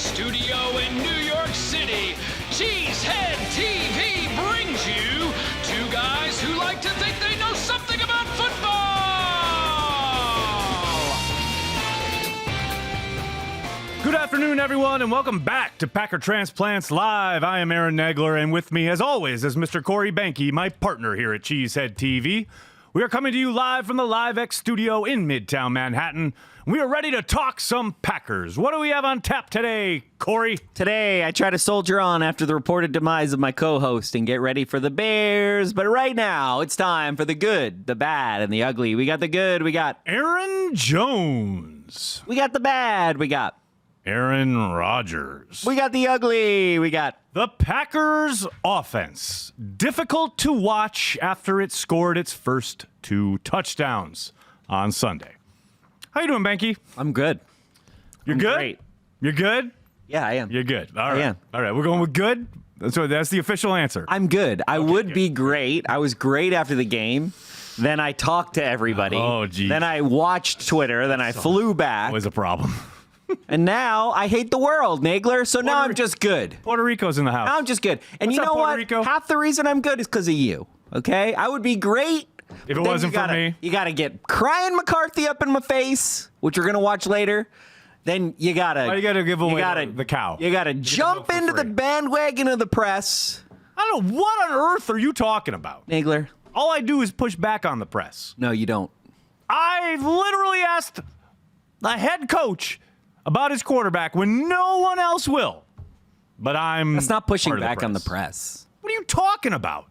studio in New York City, Cheesehead TV brings you two guys who like to think they know something about football. Good afternoon, everyone, and welcome back to Packer Transplants Live. I am Aaron Nagler, and with me, as always, is Mr. Corey Banky, my partner here at Cheesehead TV. We are coming to you live from the LiveX studio in Midtown Manhattan. We are ready to talk some Packers. What do we have on tap today, Corey? Today, I try to soldier on after the reported demise of my co-host and get ready for the Bears. But right now, it's time for the good, the bad, and the ugly. We got the good. We got Aaron Jones. We got the bad. We got Aaron Rodgers. We got the ugly. We got the Packers offense. Difficult to watch after it scored its first 2 touchdowns on Sunday. How you doing, Banky? I'm good. You're I'm good? Great. You're good? Yeah, I am. You're good. All right. I am. All right. We're going with good? That's the official answer. I'm good. I would be great. I was great after the game. Then I talked to everybody. Oh, geez. Then I watched Twitter. Then I flew back. Always a problem. And now I hate the world, Nagler. So now I'm just good. Puerto Rico's in the house. Now I'm just good. And What's you up, know Puerto what? Rico? Half the reason I'm good is because of you. Okay? I would be great If it then wasn't for me. You got to get crying McCarthy up in my face, which we're going to watch later. Then you got to... Oh, you got to give away the cow. You got to jump into the bandwagon of the press. I don't know. What on earth are you talking about? Nagler. All I do is push back on the press. No, you don't. I literally asked the head coach about his quarterback when no one else will. But That's not pushing part of back on the press. What are you talking about?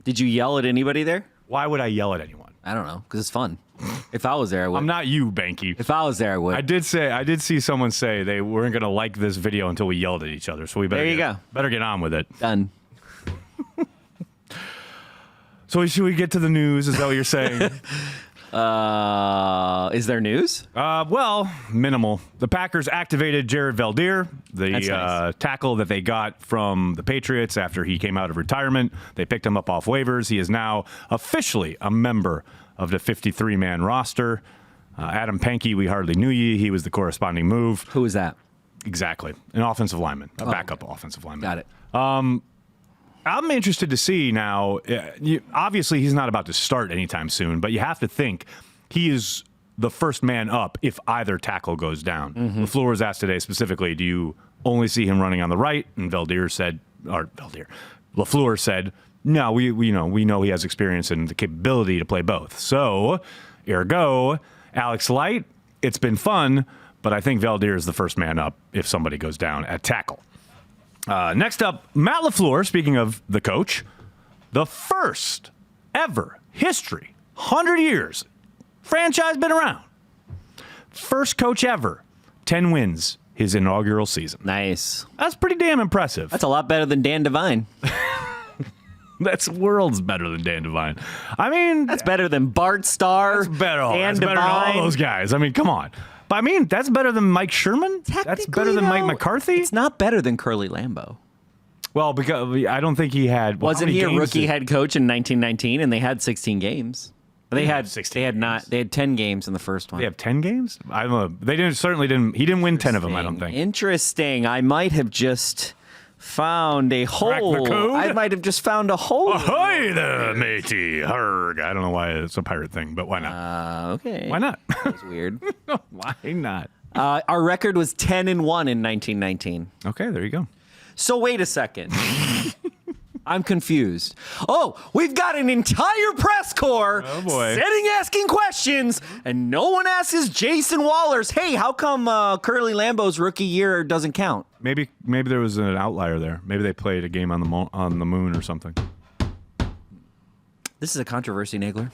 Did you yell at anybody there? Why would I yell at anyone? I don't know, because it's fun. If I was there, I would. I'm not you, Banky. If I was there, I would. I did see someone say they weren't going to like this video until we yelled at each other. So we better better get on with it. Done. So should we get to the news? Is that what you're saying? Is there news? Well, minimal. The Packers activated Jared Veldheer, the nice. tackle that they got from the Patriots after he came out of retirement. They picked him up off waivers. He is now officially a member of the 53-man roster. Adam Pankey, we hardly knew you. He was the corresponding move. Who is that? Exactly. An offensive lineman, a backup offensive lineman. Got it. I'm interested to see now. Obviously, he's not about to start anytime soon, but you have to think he is the first man up if either tackle goes down. LaFleur was asked today specifically, do you only see him running on the right? And LaFleur said, no, we know he has experience and the capability to play both. So, ergo, Alex Light, it's been fun, but I think Veldheer is the first man up if somebody goes down at tackle. Next up, Matt LaFleur, speaking of the coach, the first ever history, 100 years, franchise been around. First coach ever, 10 wins his inaugural season. Nice. That's pretty damn impressive. That's a lot better than Dan Devine. That's worlds better than Dan Devine. I mean, That's better than Bart Starr. that's better. Dan That's better than all Devine. those guys. I mean, come on. But I mean, that's better than Mike Sherman. That's better than Mike McCarthy. It's not better than Curly Lambeau. Well, because I don't think he had. Well, Wasn't he a rookie head coach in 1919? And they had 16 games. They had 16 They had not. They had 10 games in the first one. They have 10 games? I don't know. They didn't. He didn't win 10 of them, I don't think. Interesting. I might have just found a hole. the code? I might have just found a hole. Ahoy there, matey. Herg. I don't know why it's a pirate thing, but why not? Okay. Why not? That was weird. Why not? Our record was 10-1 in 1919. Okay, there you go. So wait a second. I'm confused. Oh, we've got an entire press corps sitting asking questions, and no one asks Jason Waller's, hey, how come Curly Lambeau's rookie year doesn't count? Maybe there was an outlier there. Maybe they played a game on the moon or something. This is a controversy, Nagler.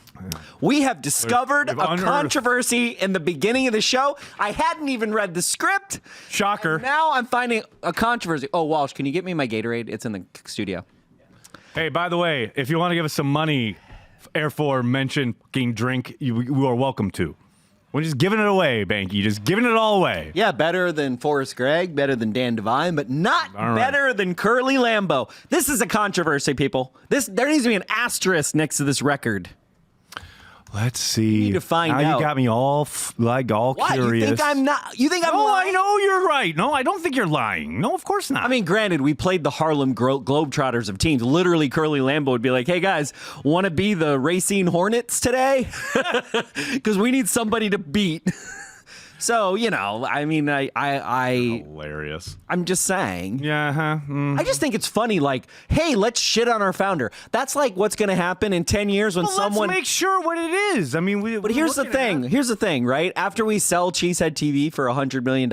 We have discovered We've a unearthed. controversy in the beginning of the show. I hadn't even read the script. Shocker. Now I'm finding a controversy. Oh, Walsh, can you get me my Gatorade? It's in the studio. Hey, by the way, if you want to give us some money, Air Force mention fucking drink, you are welcome to. We're just giving it away, Banky. Just giving it all away. Yeah, better than Forrest Gregg, better than Dan Devine, but not better than Curly Lambeau. This is a controversy, people. There needs to be an asterisk next to this record. Let's see. need to find now out. You got me all all What? curious. You think I'm not? You think I'm No, lying? I know you're right. No, I don't think you're lying. No, of course not. I mean, granted, we played the Harlem Globetrotters of teams. Literally, Curly Lambeau would be like, "Hey guys, want to be the Racine Hornets today? Because we need somebody to beat." So I mean, hilarious. I'm just saying. Yeah. I just think it's funny. Like, hey, let's shit on our founder. That's like what's going to happen in 10 years when someone. Let's make sure what it is. I mean, But here's the thing. Here's the thing, right? After we sell Cheesehead TV for $100 million,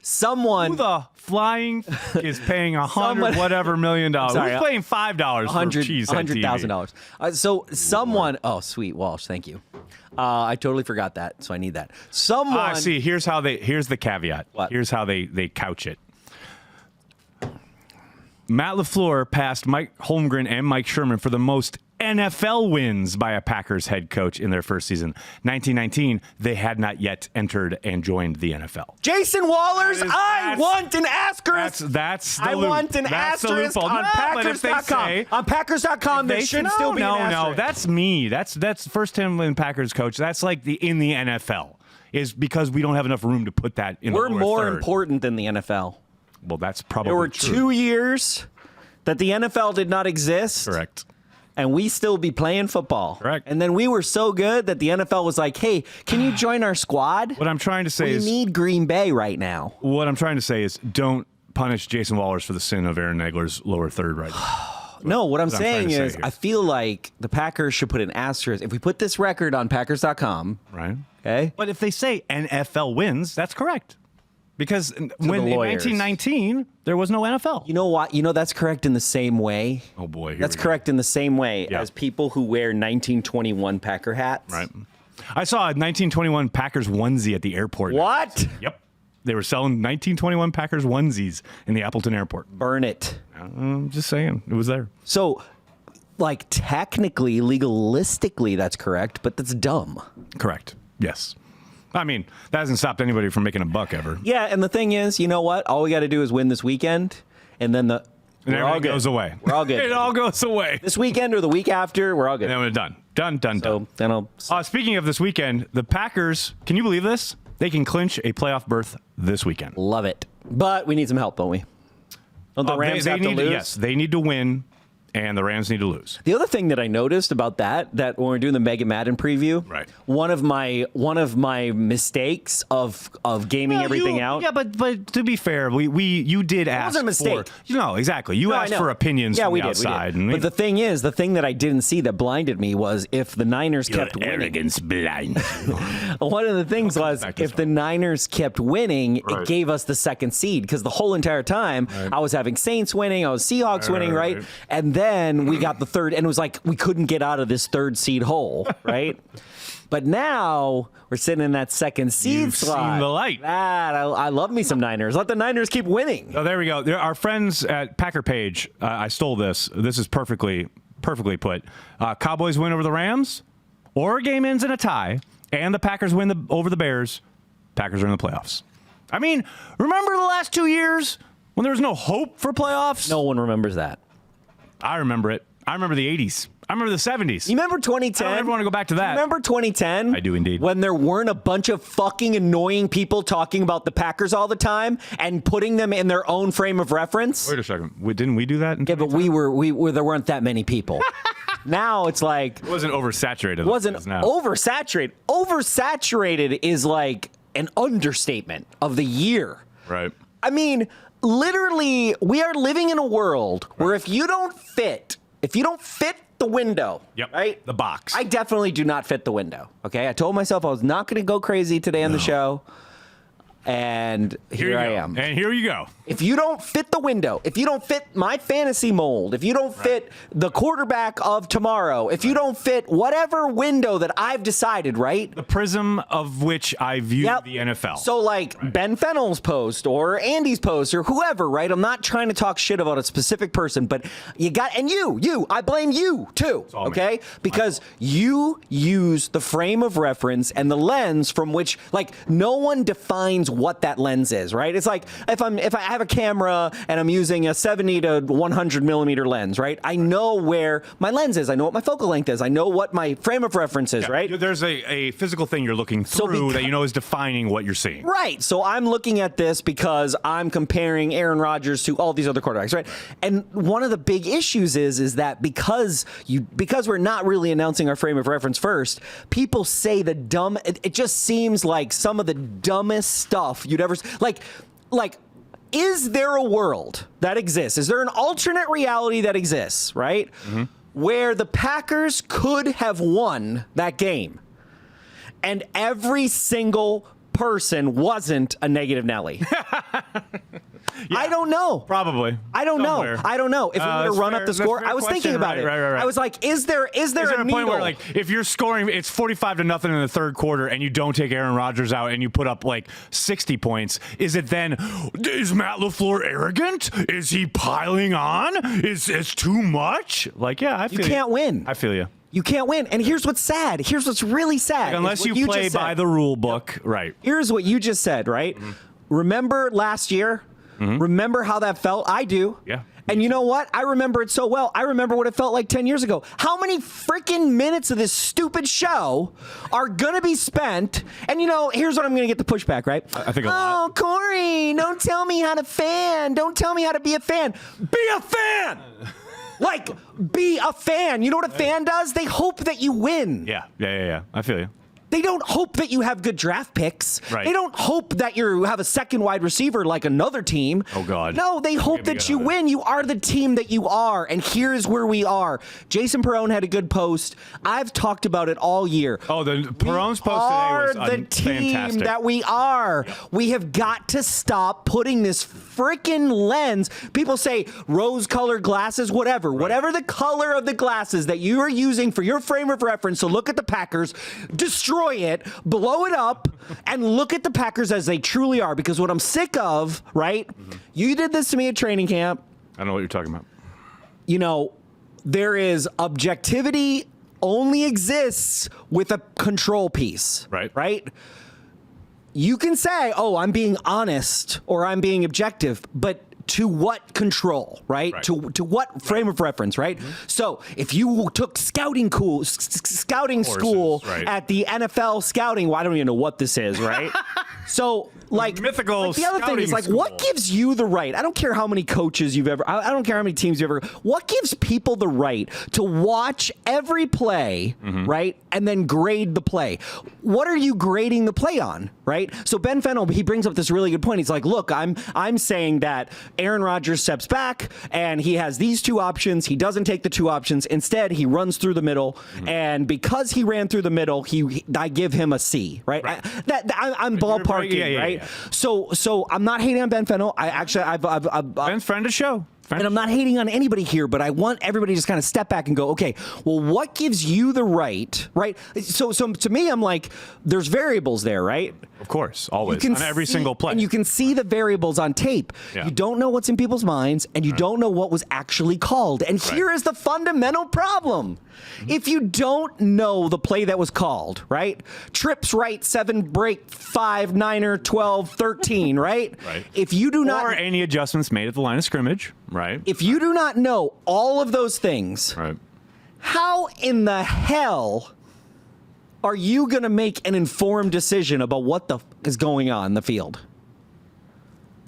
someone. Who the flying is paying Someone- whatever $1 million? Sorry, Who's paying $5 for Cheesehead TV? $100,000. So someone. Oh, sweet Walsh. Thank you. I totally forgot that, so I need that. Someone. See, here's the caveat. What? Here's how they couch it. Matt LaFleur passed Mike Holmgren and Mike Sherman for the most NFL wins by a Packers head coach in their first season. 1919, they had not yet entered and joined the NFL. Jason Wallers, I want an asterisk. That's the I loop. want an That's the asterisk loophole. on No, but if they Packers.com. say- On Packers.com, there should still be an asterisk. No, that's me. That's first time win Packers coach. That's like in the NFL. Is because we don't have enough room to put that in We're the lower more third. important than the NFL. Well, that's probably There were true. 2 years that the NFL did not exist. Correct. And we still be playing football. Correct. And then we were so good that the NFL was like, hey, can you join our squad? What I'm trying to say We is need Green Bay right now. what I'm trying to say is don't punish Jason Wallers for the sin of Aaron Nagler's lower third right now. No, what I'm trying saying to say is here. I feel like the Packers should put an asterisk. If we put this record on Packers.com, Right? okay? But if they say NFL wins, that's correct. Because when in lawyers. 1919, there was no NFL. You know what? You know that's correct in the same way. Oh, boy, here That's we go. correct in the same way Yeah. as people who wear 1921 Packer hats. Right. I saw a 1921 Packers onesie at the airport. What? Yep. They were selling 1921 Packers onesies in the Appleton airport. Burn it. I'm just saying. It was there. So, like, technically, legalistically, that's correct, but that's dumb. Correct. Yes. I mean, that hasn't stopped anybody from making a buck ever. Yeah, and the thing is, you know what? All we got to do is win this weekend, and then And we're all everything good. goes away. We're all good. It all goes away. This weekend or the week after, we're all good. And then we're done. Done. So then I'll. Speaking of this weekend, the Packers, can you believe this? They can clinch a playoff berth this weekend. Love it. But we need some help, don't we? Don't the Rams have to need lose? Yes, they need to win, and the Rams need to lose. The other thing that I noticed about that when we're doing the Mega Madden preview, Right. One of my mistakes of gaming everything out. Yeah, but to be fair, you did ask wasn't a mistake. Exactly. You No, I asked know. for opinions from we the did, outside. We did. But the thing is, the thing that I didn't see that blinded me was if the Niners kept winning. arrogance blind. One of the things was back to if this the Niners kept winning, Right. it gave us the second seed because the whole entire time I was having Saints winning, I was Seahawks winning, right? And then we got the third, and it was like we couldn't get out of this third seed hole, right? But now we're sitting in that second seed You've slot. seen the light. I love me some Niners. Let the Niners keep winning. Oh, there we go. Our friends at Packer Page. I stole this. This is perfectly put. Cowboys win over the Rams, or a game ends in a tie, and the Packers win over the Bears. Packers are in the playoffs. I mean, remember the last 2 years when there was no hope for playoffs? No one remembers that. I remember it. I remember the 80s. I remember the 70s. You remember 2010? I don't ever want to go back to that. Remember 2010? I do indeed. When there weren't a bunch of fucking annoying people talking about the Packers all the time and putting them in their own frame of reference? Wait a second. Didn't we do that? Yeah, but we were there weren't that many people. Now it's like It wasn't oversaturated. it wasn't like it is now. oversaturated. Oversaturated is like an understatement of the year. Right. I mean, literally, we are living in a world where if you don't fit the window, Yep. right? The box. I definitely do not fit the window. Okay, I told myself I was not going to go crazy today on the show, and here you I go. am. And here you go. If you don't fit the window, if you don't fit my fantasy mold, if you don't fit the quarterback of tomorrow, if you don't fit whatever window that I've decided, right? The prism of which I view Yep. the NFL. So like Ben Fennell's post or Andy's post or whoever, right? I'm not trying to talk shit about a specific person, but I blame you too, all me. okay? Because you use the frame of reference and the lens from which, like, no one defines what that lens is, right? It's like if I have a camera and I'm using a 70 to 100 millimeter lens, right? I know where my lens is. I know what my focal length is. I know what my frame of reference is, right? There's a physical thing you're looking through that you know is defining what you're seeing. Right. So I'm looking at this because I'm comparing Aaron Rodgers to all these other quarterbacks, right? And one of the big issues is that because we're not really announcing our frame of reference first, people say it just seems like some of the dumbest stuff you'd ever like is there a world that exists? Is there an alternate reality that exists, right? Mm-hmm. Where the Packers could have won that game and every single person wasn't a negative Nelly? Yeah, I don't know. Probably. I don't Somewhere. know. I don't know. If we were to run up the score, I was thinking about it. Right. I was like, is there a point where, like, if you're scoring, it's 45-0 in the third quarter, and you don't take Aaron Rodgers out, and you put up like 60 points? Is it then? Is Matt LaFleur arrogant? Is he piling on? Is it's too much? Like, yeah, I feel you can't win. I feel you. You can't win. And here's what's sad. Here's what's really sad. Like, unless you play by the rule book, right? Here's what you just said, right? Mm-hmm. Remember last year? Mm-hmm. Remember how that felt? I do. Yeah. And you know what? I remember it so well. I remember what it felt like 10 years ago. How many freaking minutes of this stupid show are going to be spent? And, here's what I'm going to get the pushback, right? I think a lot. Oh, Corey, don't tell me how to fan. Don't tell me how to be a fan. Be a fan! Like, be a fan. You know what a fan does? They hope that you win. Yeah. I feel you. They don't hope that you have good draft picks. Right. They don't hope that you have a second wide receiver like another team. Oh, God. No, they hope that you win. You are the team that you are. And here's where we are. Jason Perrone had a good post. I've talked about it all year. Oh, the Perrone's post today was the team fantastic. that we are. Yeah. We have got to stop putting this freaking lens. People say rose-colored glasses, whatever. Right. Whatever the color of the glasses that you are using for your frame of reference to look at the Packers, destroy it, blow it up, and look at the Packers as they truly are. Because what I'm sick of, right? Mm-hmm. You did this to me at training camp. I know what you're talking about. There is objectivity only exists with a control piece. Right? You can say, oh, I'm being honest or I'm being objective, but to what control, right? To what frame of reference, right? Mm-hmm. So if you took scouting school at the NFL scouting, well, I don't even know what this is, right? So mythical. The other thing is what gives you the right? I don't care how many coaches you've ever. I don't care how many teams you've ever. What gives people the right to watch every play, right, and then grade the play? What are you grading the play on, right? So Ben Fennell, he brings up this really good point. He's like, look, I'm saying that Aaron Rodgers steps back and he has these two options. He doesn't take the two options. Instead, he runs through the middle, and because he ran through the middle, I give him a C, right? I'm ballparking, right? Yeah. So I'm not hating on Ben Fennell. Ben's friend of show. And I'm not hating on anybody here, but I want everybody to just kind of step back and go, okay, well, what gives you the right? So to me, I'm like, there's variables there, right? Of course, always, on every single play. And you can see the variables on tape. Yeah. You don't know what's in people's minds, and you don't know what was actually called. And here is the fundamental problem. Mm-hmm. If you don't know the play that was called, right? Trips right, 7 break, 5, 9er, 12, 13, right? Right. If you do not... Or any adjustments made at the line of scrimmage, right? If you do not know all of those things, how in the hell are you going to make an informed decision about what the is going on in the field?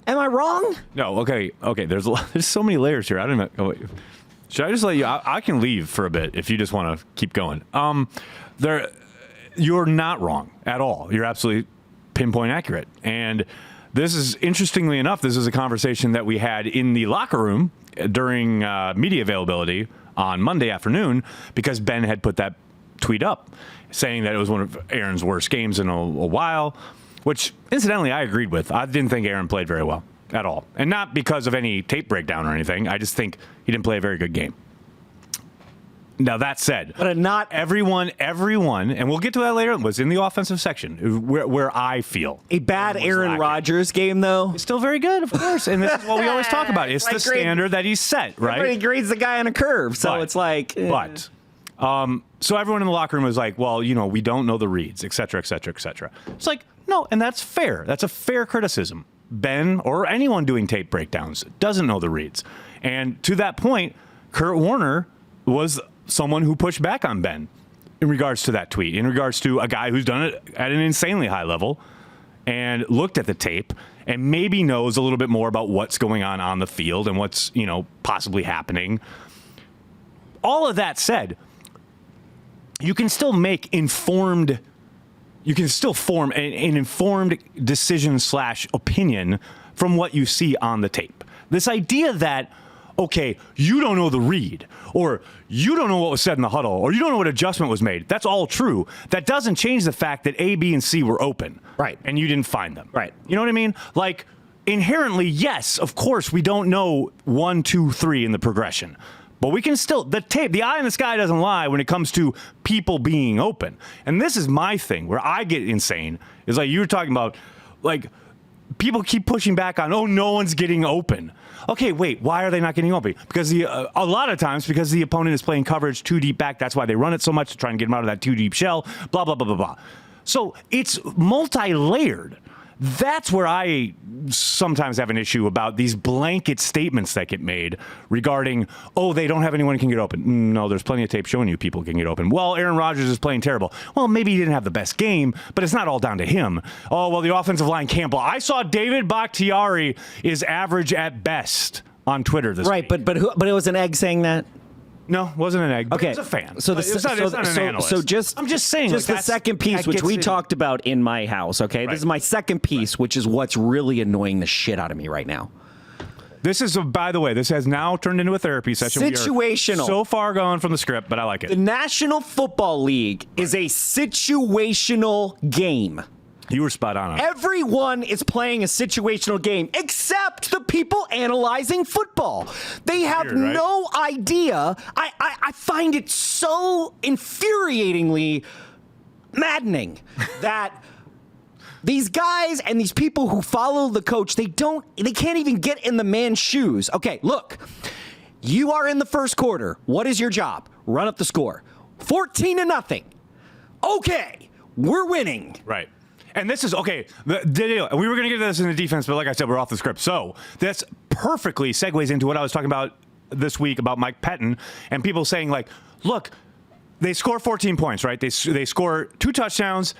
Am I wrong? No. Okay. There's so many layers here. I don't know. Should I just let you? I can leave for a bit if you just want to keep going. You're not wrong at all. You're absolutely pinpoint accurate. And this is, interestingly enough, this is a conversation that we had in the locker room during media availability on Monday afternoon, because Ben had put that tweet up saying that it was one of Aaron's worst games in a while, which incidentally I agreed with. I didn't think Aaron played very well at all. And not because of any tape breakdown or anything. I just think he didn't play a very good game. Now, that said, but not everyone, and we'll get to that later, was in the offensive section, where I feel. A bad Aaron Rodgers game, though? It's still very good, of course. And this is what we always talk about. It's the standard that he's set, right? Everybody grades the guy on a curve, so it's like... But So everyone in the locker room was like, well, we don't know the reads, et cetera, et cetera, et cetera. It's like, no, and that's fair. That's a fair criticism. Ben or anyone doing tape breakdowns doesn't know the reads. And to that point, Kurt Warner was someone who pushed back on Ben in regards to that tweet, in regards to a guy who's done it at an insanely high level and looked at the tape and maybe knows a little bit more about what's going on the field and what's, possibly happening. All of that said, you can still form an informed decision / opinion from what you see on the tape. This idea that, okay, you don't know the read, or you don't know what was said in the huddle, or you don't know what adjustment was made. That's all true. That doesn't change the fact that A, B, and C were open. Right. And you didn't find them. Right. You know what I mean? Like, inherently, yes, of course, we don't know 1, 2, 3 in the progression. But we can still, the eye in the sky doesn't lie when it comes to people being open. And this is my thing where I get insane, is like you were talking about, like, people keep pushing back on, oh, no one's getting open. Okay, wait, why are they not getting open? Because a lot of times, because the opponent is playing coverage too deep back, that's why they run it so much to try and get them out of that too deep shell, blah, blah, blah, blah, blah. So it's multi-layered. That's where I sometimes have an issue about these blanket statements that get made regarding, oh, they don't have anyone who can get open. No, there's plenty of tape showing you people can get open. Well, Aaron Rodgers is playing terrible. Well, maybe he didn't have the best game, but it's not all down to him. Oh, well, the offensive line can't block. I saw David Bakhtiari is average at best on Twitter this week. Right, but it was an egg saying that? No, it wasn't an egg. But Okay, it's a fan. So it's not an analyst. I'm just saying, like, the second piece, which we talked about in my house. Okay, Right. This is my second piece, which is what's really annoying the shit out of me right now. This is, by the way, this has now turned into a therapy session. Situational. We are so far gone from the script, but I like it. The National Football League is a situational game. You were spot on. Everyone is playing a situational game except the people analyzing football. They have Weird, right? no idea. I find it so infuriatingly maddening that these guys and these people who follow the coach, they can't even get in the man's shoes. Okay, look, you are in the first quarter. What is your job? Run up the score. 14-0. Okay, we're winning. Right. And this is, okay, we were going to get to this in the defense, but like I said, we're off the script. So this perfectly segues into what I was talking about this week about Mike Pettin and people saying, like, look, they score 14 points, right? They score 2 touchdowns,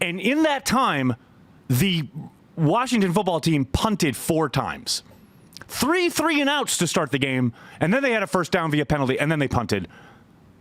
and in that time, the Washington football team punted 4 times. 3 3-and-outs to start the game, and then they had a first down via penalty, and then they punted.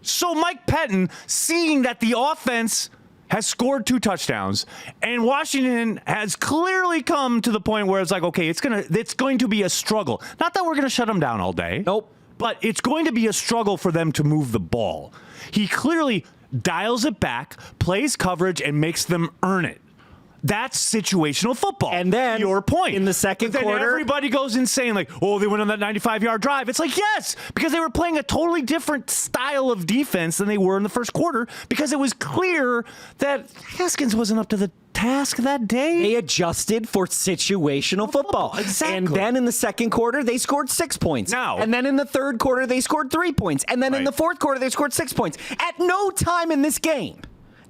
So Mike Pettin, seeing that the offense has scored 2 touchdowns, and Washington has clearly come to the point where it's like, okay, it's going to be a struggle. Not that we're going to shut them down all day. Nope. But it's going to be a struggle for them to move the ball. He clearly dials it back, plays coverage, and makes them earn it. That's situational football. And then, your point. in the second quarter, everybody goes insane, like, oh, they went on that 95-yard drive. It's like, yes, because they were playing a totally different style of defense than they were in the first quarter, because it was clear that Haskins wasn't up to the task that day. They adjusted for situational football. Exactly. And then in the second quarter, they scored 6 points. And then in the third quarter, they scored 3 points. And then in the fourth quarter, they scored 6 points. At no time in this game.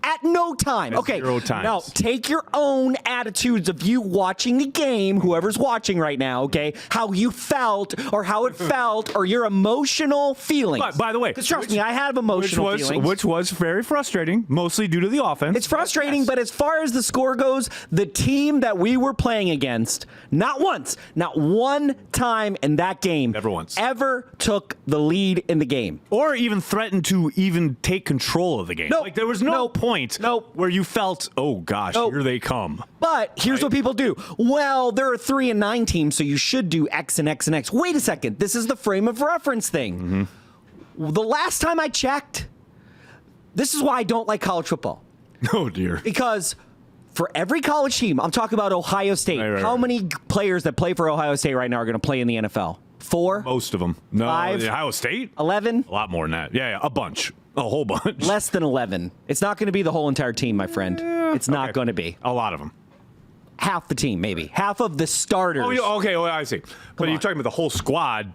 At no time. Okay. 0 times. Now, take your own attitudes of you watching the game, whoever's watching right now, okay? How you felt or how it felt or your emotional feelings. But, by the way, because trust me, I have emotional feelings. Which was very frustrating, mostly due to the offense. It's frustrating, but as far as the score goes, the team that we were playing against, not once, not one time in that game, never once, ever took the lead in the game. Or even threatened to even take control of the game. Nope. Like, there was no point where you felt, oh gosh, here they come. But here's what people do. Well, there are 3 and 9 teams, so you should do X and X and X. Wait a second. This is the frame of reference thing. Mm-hmm. The last time I checked, this is why I don't like college football. Oh, dear. Because for every college team, I'm talking about Ohio State. Right. How many players that play for Ohio State right now are going to play in the NFL? 4? Most of them. No, 5? Ohio State? 11? A lot more than that. Yeah, a bunch. A whole bunch. Less than 11. It's not going to be the whole entire team, my friend. It's not going to be. A lot of them. Half the team, maybe. Half of the starters. Oh, okay, well, I see. But you're talking about the whole squad.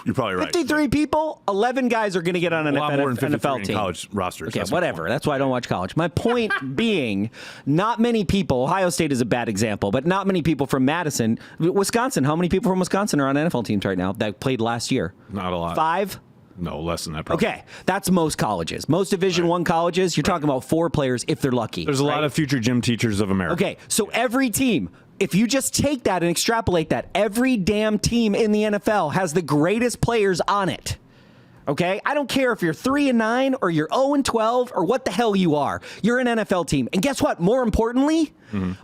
You're probably right. 53 people, 11 guys are going to get on an a lot more than 53 NFL in team. college rosters. Okay, That's whatever. That's why I don't watch college. My point being, not many people, Ohio State is a bad example, but not many people from Madison. Wisconsin, how many people from Wisconsin are on NFL teams right now that played last year? Not a lot. 5? No, less than that. Probably. Okay, that's most colleges. Most Division I colleges, you're talking about 4 players if they're lucky. There's a lot of future gym teachers of America. Okay, so every team, if you just take that and extrapolate that, every damn team in the NFL has the greatest players on it. Okay? I don't care if you're 3-9 or you're 0-12 or what the hell you are. You're an NFL team. And guess what? More importantly,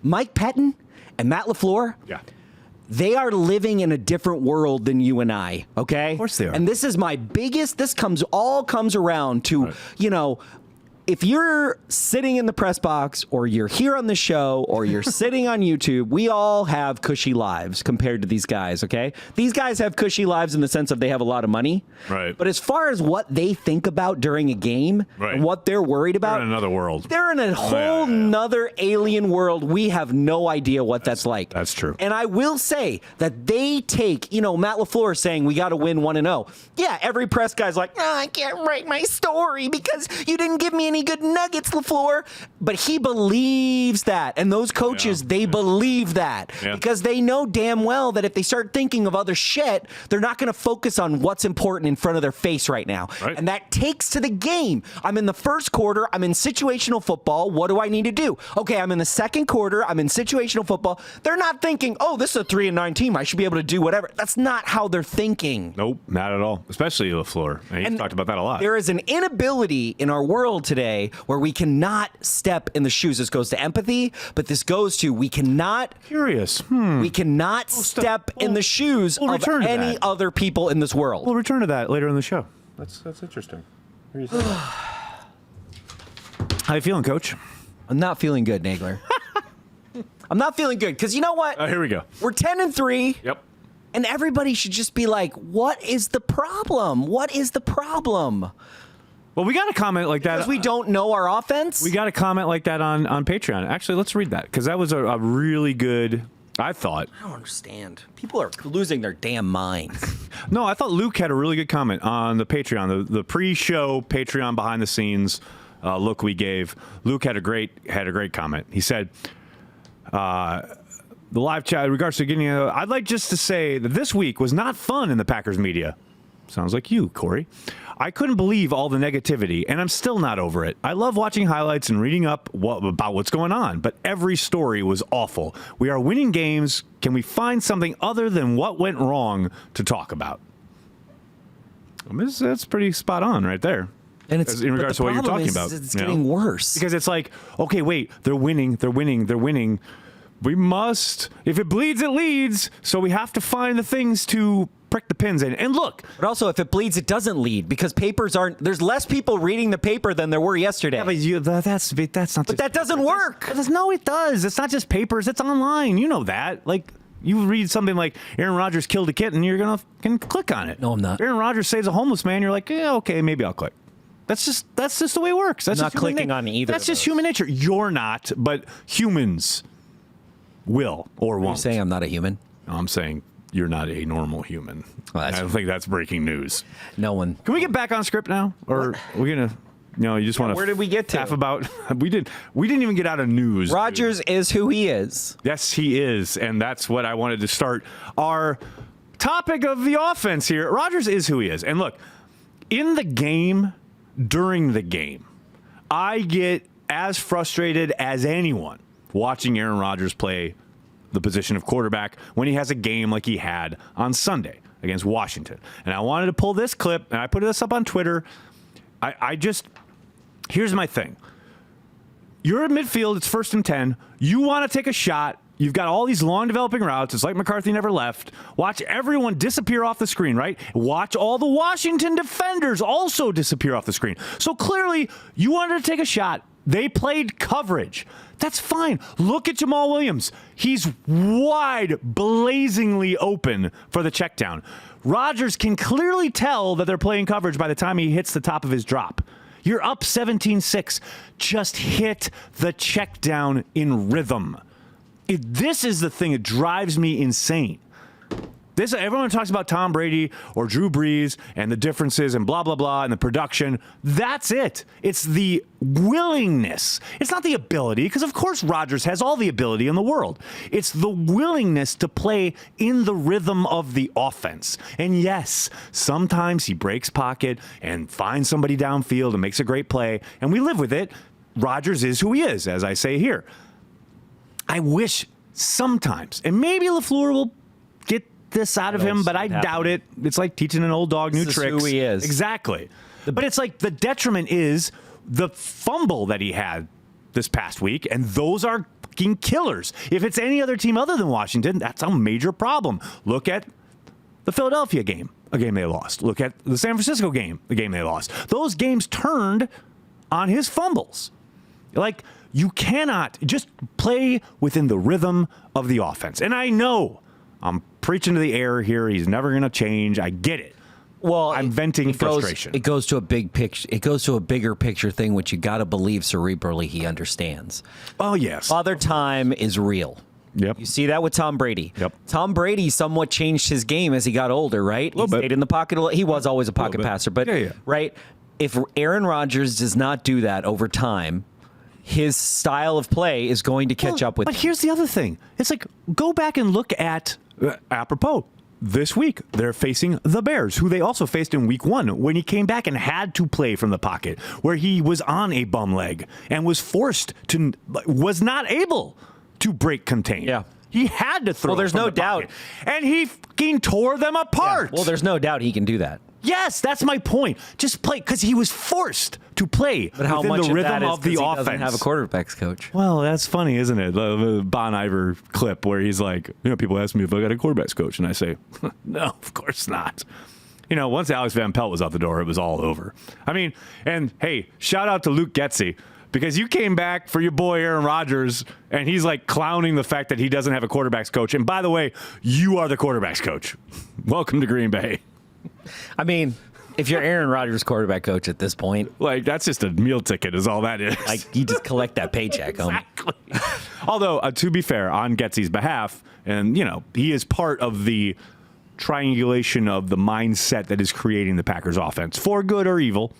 Mike Pettin and Matt LaFleur, they are living in a different world than you and I, okay? Of course they are. And this is my biggest, this comes around to, you know, if you're sitting in the press box or you're here on the show or you're sitting on YouTube, we all have cushy lives compared to these guys, okay? These guys have cushy lives in the sense of they have a lot of money. Right. But as far as what they think about during a game and what they're worried about, they're in another world. They're in a whole nother alien world. We have no idea what that's like. That's true. And I will say that they take, you know, Matt LaFleur saying we got to win 1-0. Yeah, every press guy's like, I can't write my story because you didn't give me any good nuggets, LaFleur. But he believes that. And those coaches, they believe that. Because they know damn well that if they start thinking of other shit, they're not going to focus on what's important in front of their face right now. Right. And that takes to the game. I'm in the first quarter. I'm in situational football. What do I need to do? Okay, I'm in the second quarter. I'm in situational football. They're not thinking, oh, this is a 3-9 team. I should be able to do whatever. That's not how they're thinking. Nope, not at all. Especially LaFleur. And he's talked about that a lot. There is an inability in our world today where we cannot step in the shoes. This goes to empathy, but this goes to we cannot. Curious. We cannot step in the shoes of any other people in this world. We'll return to that later in the show. That's interesting. How you feeling, Coach? I'm not feeling good, Nagler. I'm not feeling good because you know what? Here we go. We're 10-3. Yep. And everybody should just be like, what is the problem? What is the problem? Well, we got a comment like that. Because we don't know our offense? We got a comment like that on Patreon. Actually, let's read that because that was a really good, I thought. I don't understand. People are losing their damn minds. No, I thought Luke had a really good comment on the Patreon, the pre-show Patreon behind the scenes look we gave. Luke had a great comment. He said, the live chat in regards to getting, I'd like just to say that this week was not fun in the Packers media. Sounds like you, Corey. I couldn't believe all the negativity, and I'm still not over it. I love watching highlights and reading up about what's going on, but every story was awful. We are winning games. Can we find something other than what went wrong to talk about? That's pretty spot on right there. And it's in regards to what you're talking about. It's getting worse. Because it's like, okay, wait, they're winning. We must, if it bleeds, it leads. So we have to find the things to prick the pins in. And look. But also, if it bleeds, it doesn't lead because papers aren't, there's less people reading the paper than there were yesterday. Yeah, but that's not. But that doesn't work. No, it does. It's not just papers. It's online. You know that. Like, you read something like Aaron Rodgers killed a kitten, you're going to click on it. No, I'm not. Aaron Rodgers saves a homeless man, you're like, yeah, okay, maybe I'll click. That's just the way it works. That's I'm not clicking on either. That's just human nature. You're not, but humans will or won't. You're saying I'm not a human? No, I'm saying you're not a normal human. Well, I don't think that's breaking news. No one. Can we get back on script now, or are we gonna? No, you just want to. Where did we get to? Laugh about? We didn't even get out of news. Rodgers is who he is. Yes, he is, and that's what I wanted to start our topic of the offense here. Rodgers is who he is, and look, in the game, during the game, I get as frustrated as anyone watching Aaron Rodgers play the position of quarterback when he has a game like he had on Sunday against Washington. And I wanted to pull this clip, and I put this up on Twitter. Here's my thing. You're at midfield, it's 1st and 10. You want to take a shot. You've got all these long developing routes. It's like McCarthy never left. Watch everyone disappear off the screen, right? Watch all the Washington defenders also disappear off the screen. So clearly, you wanted to take a shot. They played coverage. That's fine. Look at Jamal Williams. He's wide, blazingly open for the check down. Rodgers can clearly tell that they're playing coverage by the time he hits the top of his drop. You're up 17-6. Just hit the check down in rhythm. This is the thing that drives me insane. Everyone talks about Tom Brady or Drew Brees and the differences and blah, blah, blah, and the production. That's it. It's the willingness. It's not the ability, because of course Rodgers has all the ability in the world. It's the willingness to play in the rhythm of the offense. And yes, sometimes he breaks pocket and finds somebody downfield and makes a great play, and we live with it. Rodgers is who he is, as I say here. I wish sometimes, and maybe LaFleur will get this out of him, but I doubt it. It's like teaching an old dog new tricks. This is who he is. Exactly. But it's like the detriment is the fumble that he had this past week, and those are fucking killers. If it's any other team other than Washington, that's a major problem. Look at the Philadelphia game, a game they lost. Look at the San Francisco game, the game they lost. Those games turned on his fumbles. Like, you cannot just play within the rhythm of the offense. And I know I'm preaching to the air here. He's never going to change. I get it. Well, I'm venting frustration. It goes to a big picture. It goes to a bigger picture thing, which you got to believe cerebrally he understands. Oh, yes. Father Time is real. Yep. You see that with Tom Brady. Yep. Tom Brady somewhat changed his game as he got older, right? He stayed in the pocket. He was always a pocket passer, but right. If Aaron Rodgers does not do that over time, his style of play is going to catch up with him. But here's the other thing. It's like, go back and look at, apropos, this week, they're facing the Bears, who they also faced in week 1 when he came back and had to play from the pocket, where he was on a bum leg and was was not able to break contain. Yeah. He had to throw. Well, there's no doubt. And he fucking tore them apart. Yeah. Well, there's no doubt he can do that. Yes, that's my point. Just play, because he was forced to play but how within much the rhythm of the he offense. Doesn't have a quarterbacks coach. Well, that's funny, isn't it? The Bon Iver clip where he's like, people ask me if I got a quarterbacks coach, and I say, no, of course not. Once Alex Van Pelt was out the door, it was all over. I mean, and hey, shout out to Luke Getsy, because you came back for your boy Aaron Rodgers, and he's like clowning the fact that he doesn't have a quarterbacks coach. And by the way, you are the quarterbacks coach. Welcome to Green Bay. I mean, if you're Aaron Rodgers' quarterback coach at this point, like, that's just a meal ticket is all that is. Like, you just collect that paycheck. Exactly. Although, to be fair, on Getsy's behalf, and, he is part of the triangulation of the mindset that is creating the Packers offense, for good or evil.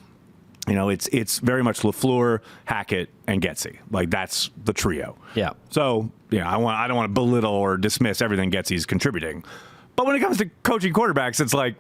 It's very much LaFleur, Hackett, and Getsy. Like, that's the trio. Yeah. So, I don't want to belittle or dismiss everything Getsy's contributing. But when it comes to coaching quarterbacks, it's like,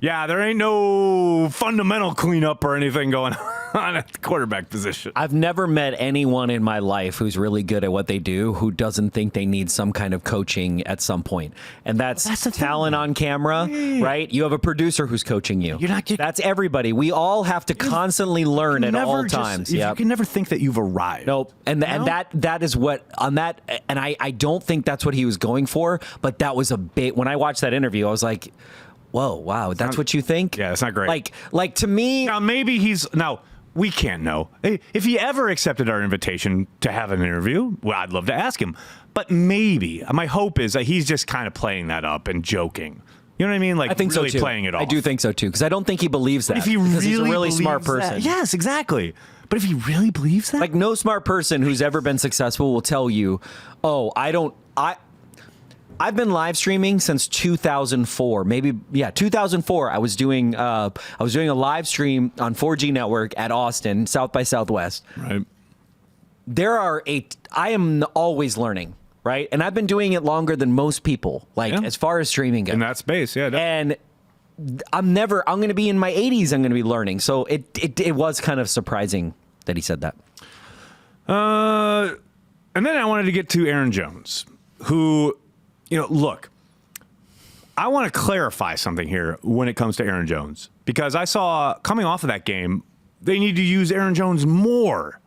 yeah, there ain't no fundamental cleanup or anything going on at the quarterback position. I've never met anyone in my life who's really good at what they do who doesn't think they need some kind of coaching at some point. And that's talent on camera, right? You have a producer who's coaching you. That's everybody. We all have to constantly learn at all times. You can never think that you've arrived. Nope. And that is what on that. And I don't think that's what he was going for. But that was a bit. When I watched that interview, I was like, whoa, wow, that's what you think? Yeah, it's not great. Like to me. Now, maybe we can't know. If he ever accepted our invitation to have an interview, well, I'd love to ask him. But maybe, my hope is that he's just kind of playing that up and joking. You know what I mean? Like, I think really so too. Playing it off. I do think so too, because I don't think he believes that. But if he he's a really smart person. Yes, exactly. But if he really believes that? Like, no smart person who's ever been successful will tell you, I've been live streaming since 2004, 2004. I was doing a live stream on 4G network at Austin, South by Southwest. Right. I am always learning, right? And I've been doing it longer than most people, as far as streaming goes. In that space, yeah. And I'm going to be in my 80s, I'm going to be learning. So it was kind of surprising that he said that. And then I wanted to get to Aaron Jones, who... look, I want to clarify something here when it comes to Aaron Jones, because I saw coming off of that game, they need to use Aaron Jones more.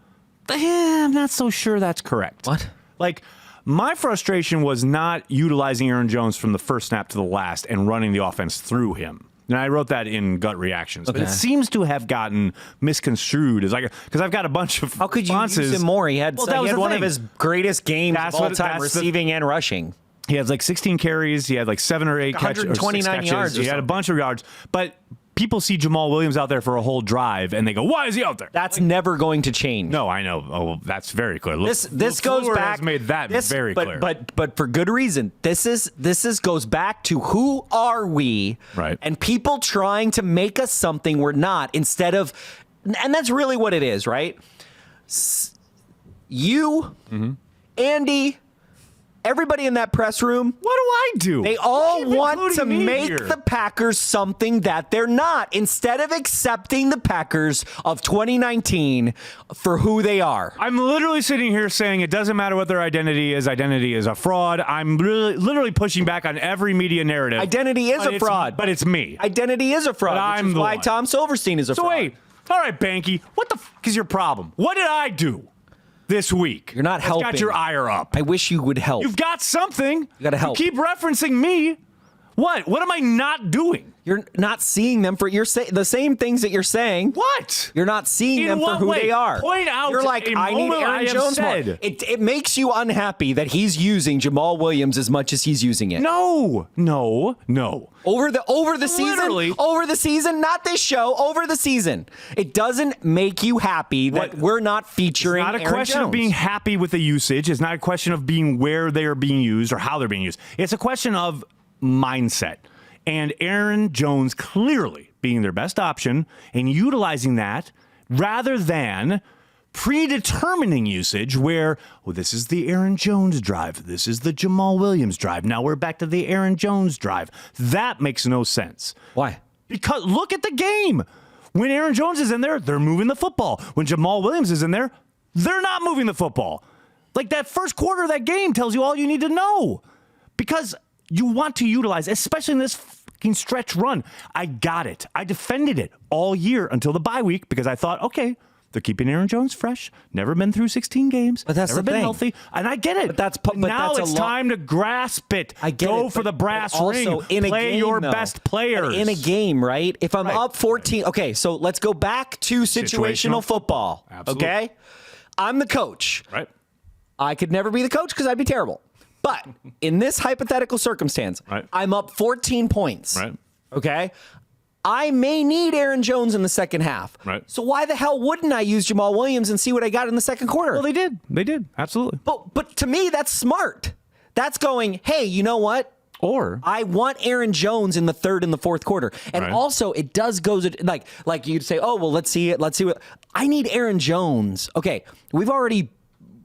I'm not so sure that's correct. What? Like, my frustration was not utilizing Aaron Jones from the first snap to the last and running the offense through him. And I wrote that in gut reactions. Okay. But it seems to have gotten misconstrued because I've got a bunch of How could you responses. use him more? He had one of his greatest games of all time, receiving and rushing. He had like 16 carries. He had like 7 or 8 catches. 129 yards. He had a bunch of yards. But people see Jamal Williams out there for a whole drive and they go, why is he out there? That's never going to change. No, I know. Oh, that's very clear. This goes back. Has made that very clear. But for good reason. This goes back to who are we? Right. And people trying to make us something we're not instead of, and that's really what it is, right? You, Andy, everybody in that press room. What do I do? They all want to make here. the Packers something that they're not instead of accepting the Packers of 2019 for who they are. I'm literally sitting here saying it doesn't matter what their identity is. Identity is a fraud. I'm literally pushing back on every media narrative. Identity is a fraud. But it's me. Identity is a fraud, which is why Tom Silverstein is a fraud. So wait. All right, Banky. What the fuck is your problem? What did I do this week? You're not helping. Got your ire up. I wish you would help. You've got something. You got to help. You keep referencing me. What? What am I not doing? You're not seeing them for the same things that you're saying. What? You're not seeing them for who way? they are. Point out. You're like, I need Aaron Jones more. It makes you unhappy that he's using Jamal Williams as much as he's using it. No. Over the season, not this show. Over the season, it doesn't make you happy that we're not featuring. It's not a Aaron question Jones. of being happy with the usage. It's not a question of being where they are being used or how they're being used. It's a question of mindset. And Aaron Jones clearly being their best option and utilizing that rather than predetermining usage where, this is the Aaron Jones drive. This is the Jamal Williams drive. Now we're back to the Aaron Jones drive. That makes no sense. Why? Because look at the game. When Aaron Jones is in there, they're moving the football. When Jamal Williams is in there, they're not moving the football. Like that first quarter of that game tells you all you need to know. Because you want to utilize, especially in this fucking stretch run. I got it. I defended it all year until the bye week because I thought, okay, they're keeping Aaron Jones fresh. Never been through 16 games. But that's never the been thing. Healthy. And I get it. But now it's time to grasp it. I get Go it, for the brass ring. In Play your best players. In a game, right? If I'm up 14, okay, so let's go back to situational football. Absolutely. Okay? I'm the coach. Right. I could never be the coach because I'd be terrible. But in this hypothetical circumstance, right. I'm up 14 points. Right. Okay? I may need Aaron Jones in the second half. Right. So why the hell wouldn't I use Jamal Williams and see what I got in the second quarter? Well, they did. They did. Absolutely. But to me, that's smart. That's going, hey, you know what? Or I want Aaron Jones in the third and the fourth quarter. And also it does go to like you'd say, oh, well, let's see it. Let's see what I need Aaron Jones. Okay. We've already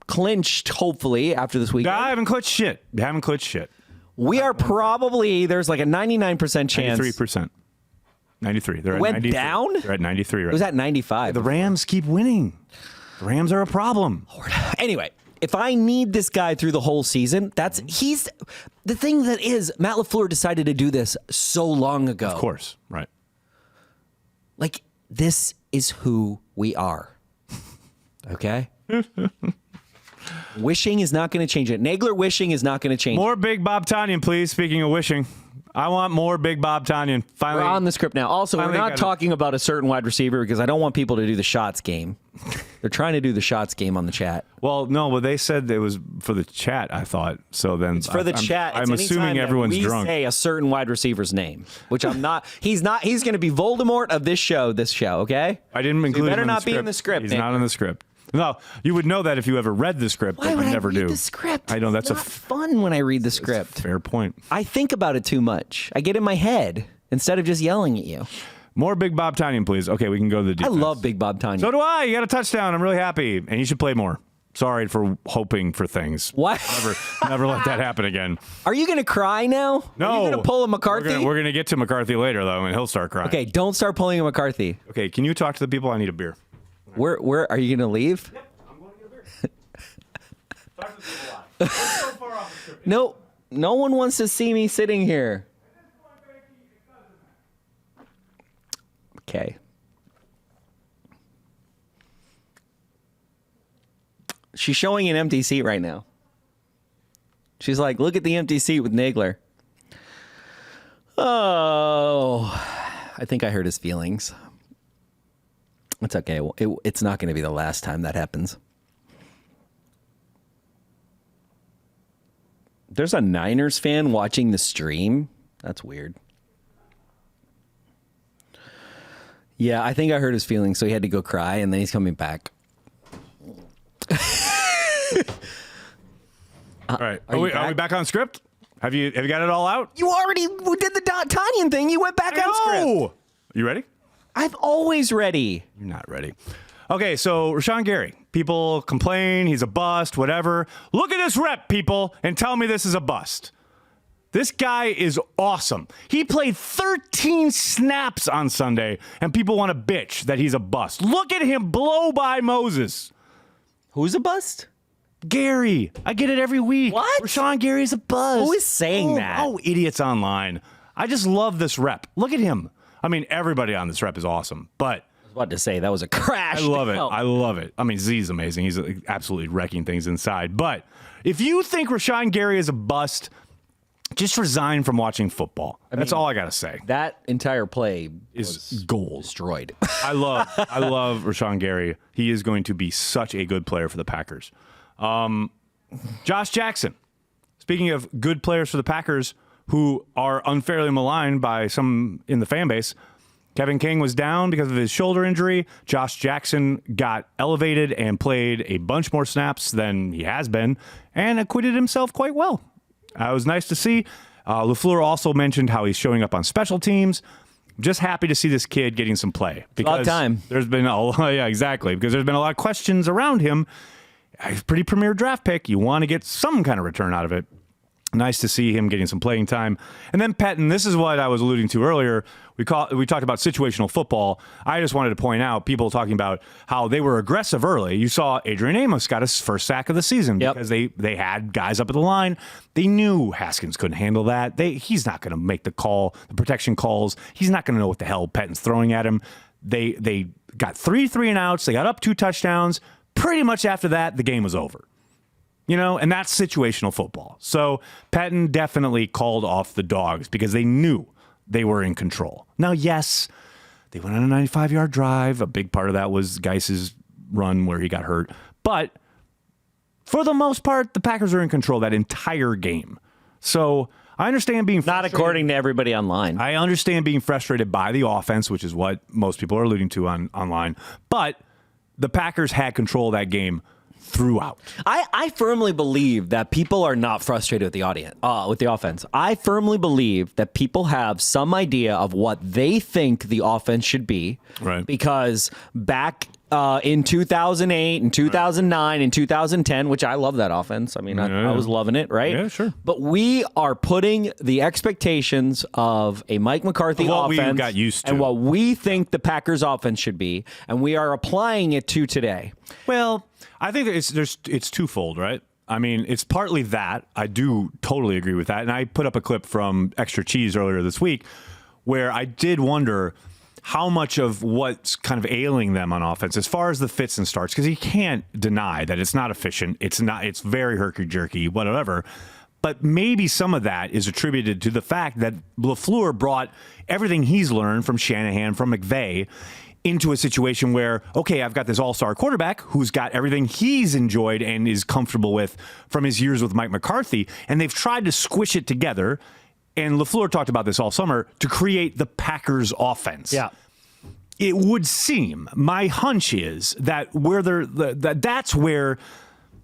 clinched, hopefully, after this weekend. I haven't clinched shit. We are probably, there's like a 99% chance. 93%. 93. They're at Went 93. down? They're at 93 right It was at 95. The Rams keep winning. The Rams are a problem. Anyway, if I need this guy through the whole season, he's the thing that is Matt LaFleur decided to do this so long ago. Of course. Right. Like, this is who we are. Okay? Wishing is not going to change it. Nagler wishing is not going to change More Big Bob Tonyan, please. Speaking of wishing, I want more Big Bob Tonyan. Finally, we're on the script now. Also, we're not talking about a certain wide receiver because I don't want people to do the shots game. They're trying to do the shots game on the chat. Well, no, but they said it was for the chat, I thought. So then it's for the chat. I'm assuming everyone's drunk. We say a certain wide receiver's name, which I'm not. He's not. He's going to be Voldemort of this show, okay? I didn't include him. Better in the not script. be in the script. He's not in the script. No, you would know that if you ever read the script. Why but would you never I read do. the script? I know that's it's not fun when I read the script. Fair point. I think about it too much. I get in my head instead of just yelling at you. More Big Bob Tonyan, please. Okay, we can go to the defense. I love Big Bob Tonyan. So do I. You got a touchdown. I'm really happy, and you should play more. Sorry for hoping for things. What? Never let that happen again. Are you going to cry now? No. Are you going to pull a McCarthy? We're gonna get to McCarthy later, though, and he'll start crying. Okay, don't start pulling a McCarthy. Okay, can you talk to the people? I need a beer. Where are you going to leave? Yep, I'm going to get a beer. Talk to the people live. So far off the script. No one wants to see me sitting here. Okay. She's showing an empty seat right now. She's like, look at the empty seat with Nagler. Oh, I think I hurt his feelings. It's okay. It's not going to be the last time that happens. There's a Niners fan watching the stream. That's weird. Yeah, I think I hurt his feelings, so he had to go cry, and then he's coming back. All right. Are we back on script? Have you got it all out? You already did the Tanyan thing. You went back on script. You ready? I'm always ready. You're not ready. Okay, so Rashawn Gary. People complain he's a bust, whatever. Look at this rep, people, and tell me this is a bust. This guy is awesome. He played 13 snaps on Sunday, and people want to bitch that he's a bust. Look at him blow by Moses. Who's a bust? Gary. I get it every week. What? Rashawn Gary's a bust. Who is saying that? Oh, idiots online. I just love this rep. Look at him. I mean, everybody on this rep is awesome, but I was about to say that was a crash. I love it. I love it. I mean, Z's amazing. He's absolutely wrecking things inside. But if you think Rashawn Gary is a bust, just resign from watching football. That's all I got to say. That entire play is gold. Destroyed. I love Rashawn Gary. He is going to be such a good player for the Packers. Josh Jackson. Speaking of good players for the Packers who are unfairly maligned by some in the fan base, Kevin King was down because of his shoulder injury. Josh Jackson got elevated and played a bunch more snaps than he has been and acquitted himself quite well. It was nice to see. LaFleur also mentioned how he's showing up on special teams. Just happy to see this kid getting some play. Because time. There's been because there's been a lot of questions around him. He's a pretty premier draft pick. You want to get some kind of return out of it. Nice to see him getting some playing time. And then Pettin, this is what I was alluding to earlier. We talked about situational football. I just wanted to point out people talking about how they were aggressive early. You saw Adrian Amos got his first sack of the season because they had guys up at the line. They knew Haskins couldn't handle that. He's not going to make the protection calls. He's not going to know what the hell Pettin's throwing at him. They got 3 and outs. They got up 2 touchdowns. Pretty much after that, the game was over. And that's situational football. So Pettin definitely called off the dogs because they knew they were in control. Now, yes, they went on a 95-yard drive. A big part of that was Geis's run where he got hurt. But for the most part, the Packers are in control that entire game. So I understand being frustrated. Not according to everybody online. I understand being frustrated by the offense, which is what most people are alluding to online. But the Packers had control of that game throughout. I firmly believe that people are not frustrated with the offense. I firmly believe that people have some idea of what they think the offense should be. Right. Because back in 2008 and 2009 and 2010, which I love that offense. I mean, I was loving it, right? Yeah, sure. But we are putting the expectations of a Mike McCarthy what offense we got used to. and what we think the Packers offense should be, and we are applying it to today. Well, I think that it's twofold, right? I mean, it's partly that. I do totally agree with that. And I put up a clip from Extra Cheese earlier this week where I did wonder how much of what's kind of ailing them on offense as far as the fits and starts, because you can't deny that it's not efficient. It's very herky-jerky, whatever. But maybe some of that is attributed to the fact that LaFleur brought everything he's learned from Shanahan, from McVay, into a situation where, okay, I've got this all-star quarterback who's got everything he's enjoyed and is comfortable with from his years with Mike McCarthy, and they've tried to squish it together, and LaFleur talked about this all summer, to create the Packers offense. Yeah. It would seem, my hunch is that that's where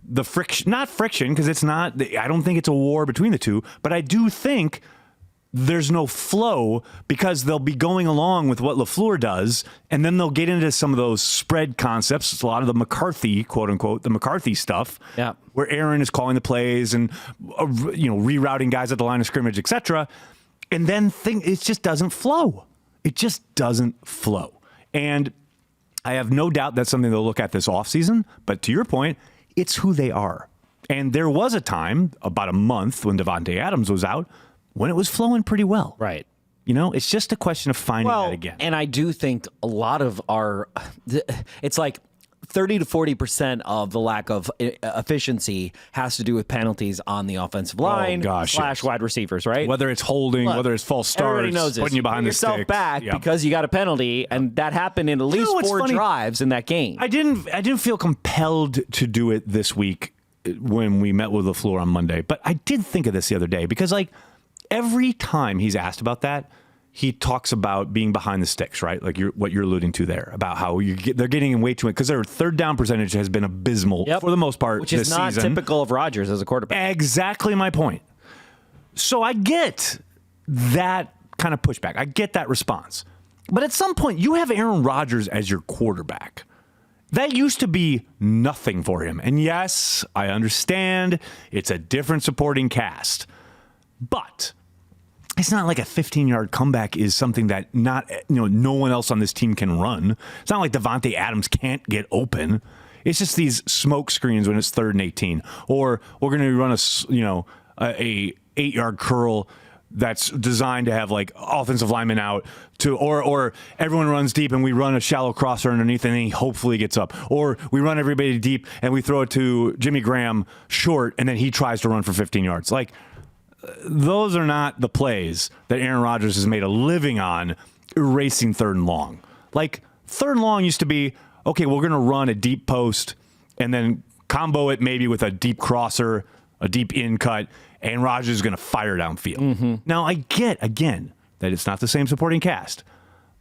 the friction, not friction, because it's not, I don't think it's a war between the two, but I do think there's no flow because they'll be going along with what LaFleur does, and then they'll get into some of those spread concepts. It's a lot of the McCarthy, quote unquote, the McCarthy stuff, where Aaron is calling the plays and rerouting guys at the line of scrimmage, etc. And then it just doesn't flow. It just doesn't flow. And I have no doubt that's something they'll look at this offseason. But to your point, it's who they are. And there was a time, about a month, when Devontae Adams was out, when it was flowing pretty well. Right. It's just a question of finding that again. And I do think a lot of it's like 30 to 40% of the lack of efficiency has to do with penalties on the offensive line / wide receivers, right? Whether it's holding, whether it's false starts, putting you behind the sticks. Yourself back because you got a penalty, and that happened in at least 4 drives in that game. I didn't feel compelled to do it this week when we met with LaFleur on Monday, but I did think of this the other day because, every time he's asked about that, he talks about being behind the sticks, right? Like what you're alluding to there, about how they're getting in way too much, because their third down percentage has been abysmal for the most part which is not typical of Rodgers as a quarterback. Exactly my point. So I get that kind of pushback. I get that response. But at some point, you have Aaron Rodgers as your quarterback. That used to be nothing for him. And yes, I understand it's a different supporting cast. But it's not like a 15-yard comeback is something that no one else on this team can run. It's not like Devontae Adams can't get open. It's just these smoke screens when it's 3rd and 18, or we're going to run a 8-yard curl that's designed to have like offensive linemen out or everyone runs deep and we run a shallow crosser underneath and then he hopefully gets up, or we run everybody deep and we throw it to Jimmy Graham short and then he tries to run for 15 yards. Like, those are not the plays that Aaron Rodgers has made a living on, erasing 3rd and long. Like, 3rd and long used to be, okay, we're going to run a deep post and then combo it maybe with a deep crosser, a deep in cut, and Rodgers is going to fire downfield. Mm-hmm. Now, I get, again, that it's not the same supporting cast,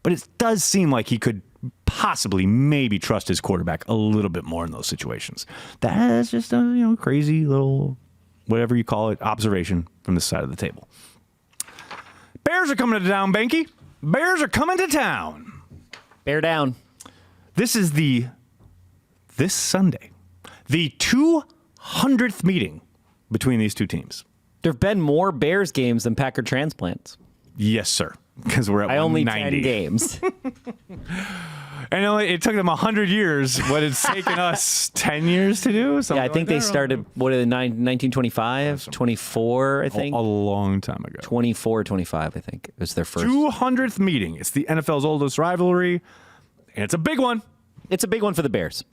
but it does seem like he could possibly maybe trust his quarterback a little bit more in those situations. That's just a crazy little, whatever you call it, observation from this side of the table. Bears are coming to town, Banky. Bears are coming to town. Bear down. This is this Sunday, the 200th meeting between these two teams. There have been more Bears games than Packer Transplants. Yes, sir. Because we're at 190. Only 10 games. I know it took them 100 years. What it's taken us 10 years to do? Yeah, I think they started, 1925, 24, I think. A long time ago. 24, 25, I think. It was their first. 200th meeting. It's the NFL's oldest rivalry, and it's a big one. It's a big one for the Bears.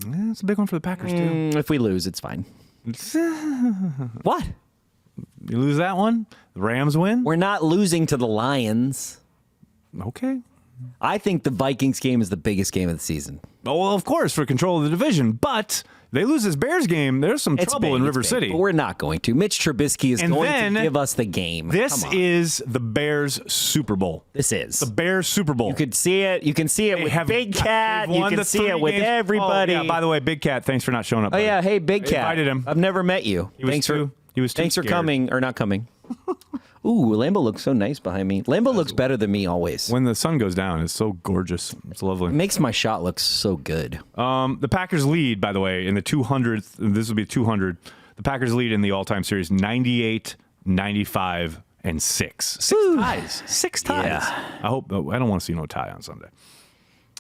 Yeah, it's a big one for the Packers, too. If we lose, it's fine. What? You lose that one? The Rams win? We're not losing to the Lions. Okay. I think the Vikings game is the biggest game of the season. Oh, well, of course, for control of the division. But they lose this Bears game, there's some trouble in River City. But we're not going to. Mitch Trubisky is going to give us the game. This is the Bears Super Bowl. This is. The Bears Super Bowl. You could see it. You can see it with Big Cat. You can see it with everybody. Oh, yeah, by the way, Big Cat, thanks for not showing up. Oh, yeah. Hey, Big Cat. I invited him. I've never met you. Thanks for coming or not coming. Ooh, Lambeau looks so nice behind me. Lambeau looks better than me always. When the sun goes down, it's so gorgeous. It's lovely. It makes my shot look so good. The Packers lead, by the way, in the 200th. This will be 200. The Packers lead in the all-time series 98, 95, and 6. Six ties. Yeah. I don't want to see no tie on Sunday.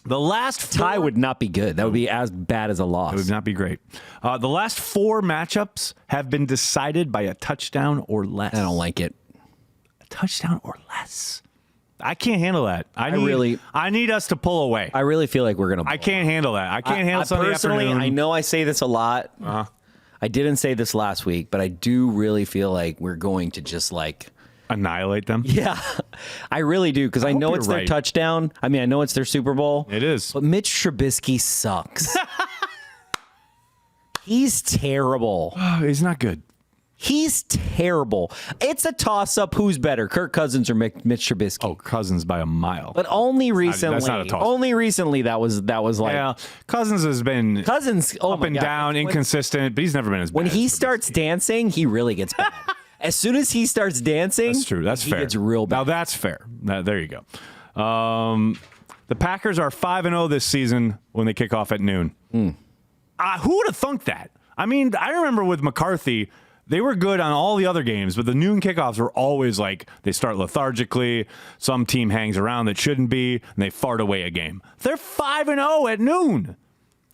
The last tie would not be good. That would be as bad as a loss. It would not be great. The last 4 matchups have been decided by a touchdown or less. I don't like it. A touchdown or less. I can't handle that. I need us to pull away. I really feel like we're going to. I can't handle that. I can't handle Sunday personally, afternoon. I know I say this a lot. I didn't say this last week, but I do really feel like we're going to just annihilate them? Yeah, I really do, because I know it's their touchdown. I mean, I know it's their Super Bowl. It is. But Mitch Trubisky sucks. He's terrible. He's not good. He's terrible. It's a toss-up. Who's better, Kirk Cousins or Mitch Trubisky? Oh, Cousins by a mile. But only recently. That's not a toss-up. Only recently that was like. Yeah, Cousins has been up and down, inconsistent, but he's never been as bad. When he starts dancing, he really gets bad. As soon as he starts dancing, that's true. That's fair. He gets real bad. Now that's fair. There you go. The Packers are 5-0 this season when they kick off at noon. Who would have thunk that? I mean, I remember with McCarthy, they were good on all the other games, but the noon kickoffs were always like they start lethargically. Some team hangs around that shouldn't be, and they fart away a game. They're 5-0 at noon.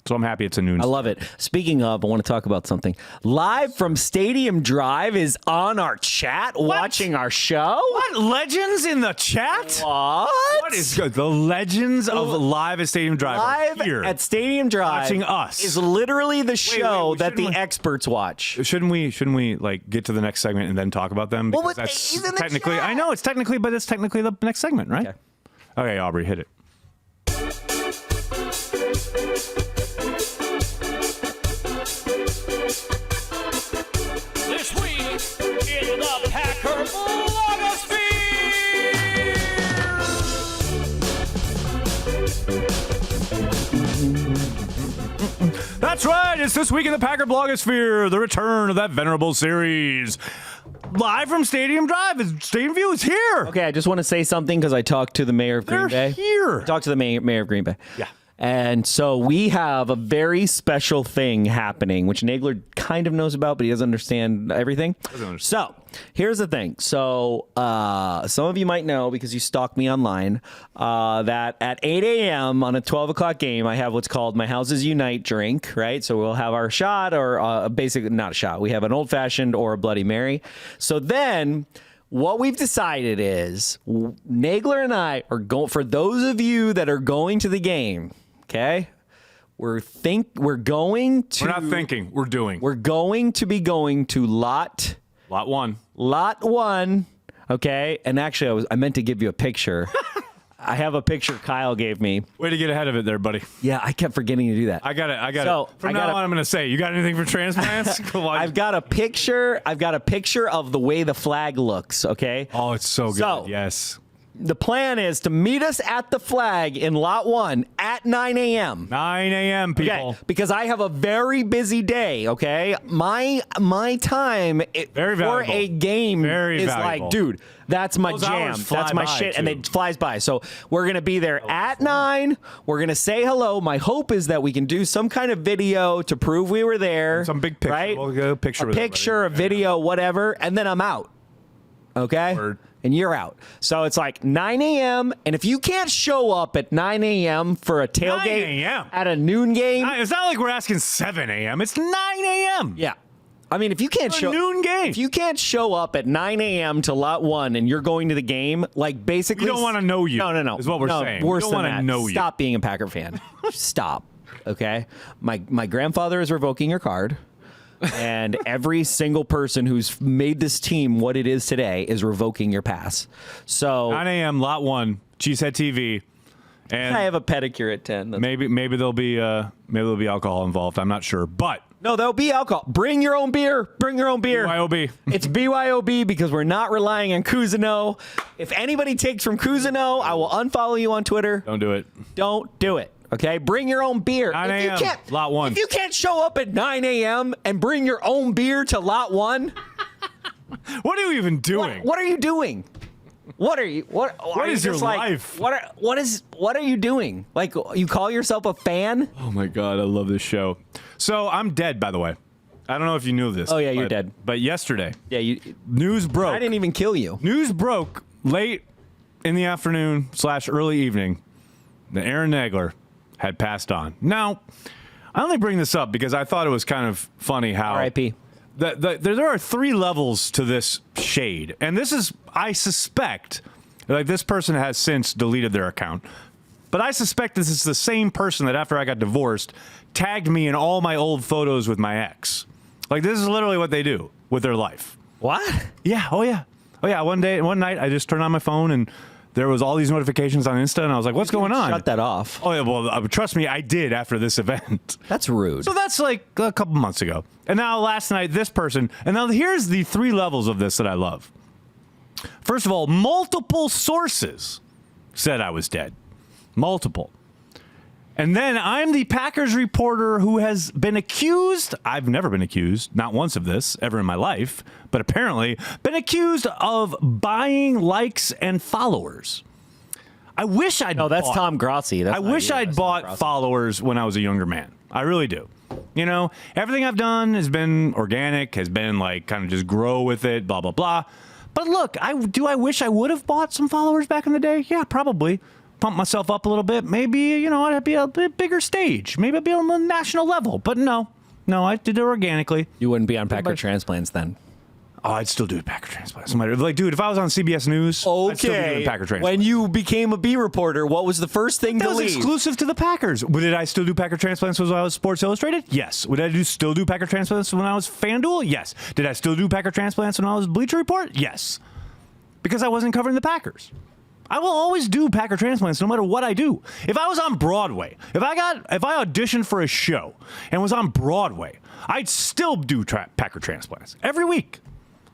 So I'm happy it's a noon. I love it. Speaking of, I want to talk about something. Live from Stadium Drive is on our chat, watching our show. What? Legends in the chat? What is good? The legends of Live at Stadium Drive Live are here at Stadium Drive watching us. is literally the show that the experts watch. Shouldn't we get to the next segment and then talk about them? Because that's technically, I know it's technically the next segment, right? Okay, Aubrey, hit it. This week in the Packer blogosphere. this week in the Packer blogosphere, the return of that venerable series. Live from Stadium Drive, Stadium View is here. Okay, I just want to say something because I talked to the mayor of Green Bay. Here. I talked to the mayor of Green Bay. Yeah. And so we have a very special thing happening, which Nagler kind of knows about, but he doesn't understand everything. So here's the thing. So some of you might know, because you stalk me online, that at 8 a.m. on a 12 o'clock game, I have what's called my Houses Unite drink, right? So we'll have our shot, or basically not a shot. We have an old fashioned or a Bloody Mary. So then what we've decided is Nagler and I are going, for those of you that are going to the game, okay, we're going to. We're not thinking. We're doing. We're going to be going to lot one. Okay, and actually, I meant to give you a picture. I have a picture Kyle gave me. Way to get ahead of it there, buddy. Yeah, I kept forgetting to do that. I got it. From now on, I'm going to say, you got anything for transplants? I've got a picture of the way the flag looks. Okay. Oh, it's so good. So, yes. The plan is to meet us at the flag in lot 1 at 9 a.m. 9 a.m. people. Okay, because I have a very busy day, okay? My time for a game is valuable. like, dude, that's my Those jam. hours fly That's my by, shit. too. And it flies by. So we're going to be there at 9. We're going to say hello. My hope is that we can do some kind of video to prove we were there. Some big picture. Right? We'll go picture a with picture, a video, whatever. And then I'm out. Okay? Word. And you're out. So it's like 9 a.m. And if you can't show up at 9 a.m. for a tailgate 9 a.m. at a noon game. It's not like we're asking 7 a.m. It's 9 a.m. Yeah. I mean, if you can't noon game. If you can't show up at 9 a.m. to lot 1 and you're going to the game, like basically. We don't want to know you. No. Is what we're saying. Worse we don't than want to that. know you. Stop being a Packer fan. Stop. Okay. My grandfather is revoking your card. And every single person who's made this team what it is today is revoking your pass. So 9 a.m. lot 1, Cheesehead TV, and I have a pedicure at 10. maybe there'll be alcohol involved. I'm not sure, but No, there'll be alcohol. Bring your own beer. Bring your own beer. BYOB. It's BYOB because we're not relying on Cousineau. If anybody takes from Cousineau, I will unfollow you on Twitter. Don't do it. Don't do it. Okay, bring your own beer. 9 a.m. lot 1. If you can't show up at 9 a.m. and bring your own beer to lot 1, What are you even doing? what are you doing? What are you? What are is you your just like, life? What are you doing? Like, you call yourself a fan? Oh my God, I love this show. So I'm dead, by the way. I don't know if you knew this. Oh yeah, you're dead. But yesterday, Yeah, news broke. I didn't even kill you. News broke late in the afternoon / early evening that Aaron Nagler had passed on. Now, I only bring this up because I thought it was kind of funny how R.I.P. There are 3 levels to this shade. And this is, I suspect, like this person has since deleted their account. But I suspect this is the same person that after I got divorced tagged me in all my old photos with my ex. Like this is literally what they do with their life. What? Yeah. Oh yeah. One night I just turned on my phone and there was all these notifications on Insta and I was like, what's going on? Shut that off. Oh yeah. Well, trust me, I did after this event. That's rude. So that's like a couple months ago. And now last night, this person, and now here's the 3 levels of this that I love. First of all, multiple sources said I was dead. Multiple. And then I'm the Packers reporter who has been accused. I've never been accused, not once of this ever in my life, but apparently been accused of buying likes and followers. I wish I'd No, that's bought, Tom Grossi. That's I not wish you. I'd That's Tom bought Grossi. followers when I was a younger man. I really do. You know, everything I've done has been organic, has been like kind of just grow with it, blah, blah, blah. But look, I wish I would have bought some followers back in the day? Yeah, probably. Pump myself up a little bit. Maybe, you know, I'd be a bit bigger stage. Maybe I'd be on the national level. But no, I did it organically. You wouldn't be on Packer Transplants then. Oh, I'd still do Packer Transplants. Like, dude, if I was on CBS News, I'd still be doing Packer Transplants. When you became a B reporter, what was the first thing That to was leave? exclusive to the Packers. Did I still do Packer Transplants when I was Sports Illustrated? Yes. Would I still do Packer Transplants when I was FanDuel? Yes. Did I still do Packer Transplants when I was Bleacher Report? Yes. Because I wasn't covering the Packers. I will always do Packer Transplants no matter what I do. If I was on Broadway, if I auditioned for a show and was on Broadway, I'd still do Packer Transplants every week.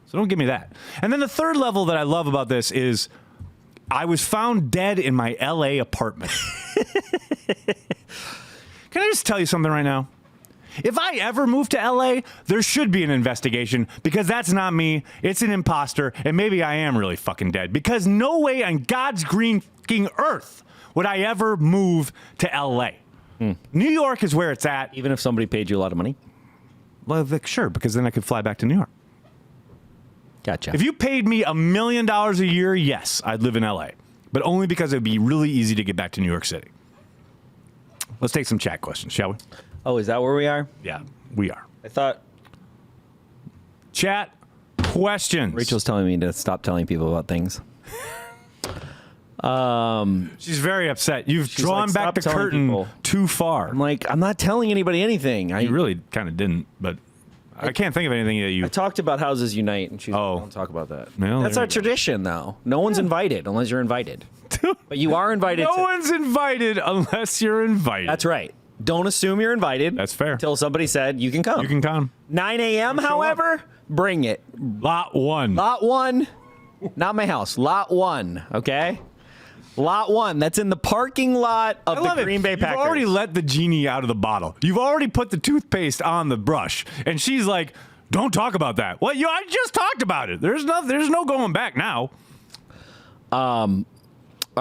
So don't give me that. And then the 3rd level that I love about this is I was found dead in my LA apartment. Can I just tell you something right now? If I ever move to LA, there should be an investigation because that's not me. It's an imposter, and maybe I am really fucking dead because no way on God's green fucking earth would I ever move to LA. New York is where it's at. Even if somebody paid you a lot of money? Well, sure, because then I could fly back to New York. Gotcha. If you paid me $1 million a year, yes, I'd live in LA, but only because it'd be really easy to get back to New York City. Let's take some chat questions, shall we? Oh, is that where we are? Yeah, we are. I thought Chat questions. Rachel's telling me to stop telling people about things. She's very upset. You've drawn like, back the "Stop telling curtain people." too far. I'm like, I'm not telling anybody anything. You really kind of didn't, but I can't think of anything that you... I talked about Houses Unite, and she's Oh. like, don't talk about that. Well, That's there our you go. tradition, though. No one's invited unless you're invited. But you are invited. No one's invited unless you're invited. That's right. Don't assume you're invited. That's fair. Until somebody said you can come. You can come. 9 a.m., however, bring it. Lot 1. Lot 1, not my house. Lot 1, okay? Lot 1. That's in the parking lot of the Green Bay Packers. You've already let the genie out of the bottle. You've already put the toothpaste on the brush, and she's like, "Don't talk about that." Well, I just talked about it. There's no going back now. All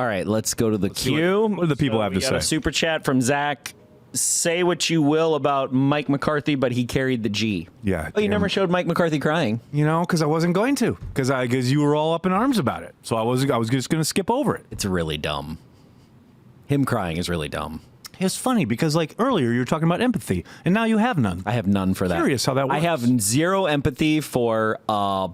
right, let's go to the queue. What do the people have to We got a say? super chat from Zach. Say what you will about Mike McCarthy, but he carried the G. Yeah. Oh, you damn. never showed Mike McCarthy crying. You know, because I wasn't going to, because you were all up in arms about it. So I was just going to skip over it. It's really dumb. Him crying is really dumb. It's funny because like earlier you were talking about empathy, and now you have none. I have none for that. Curious how that works. I have zero empathy for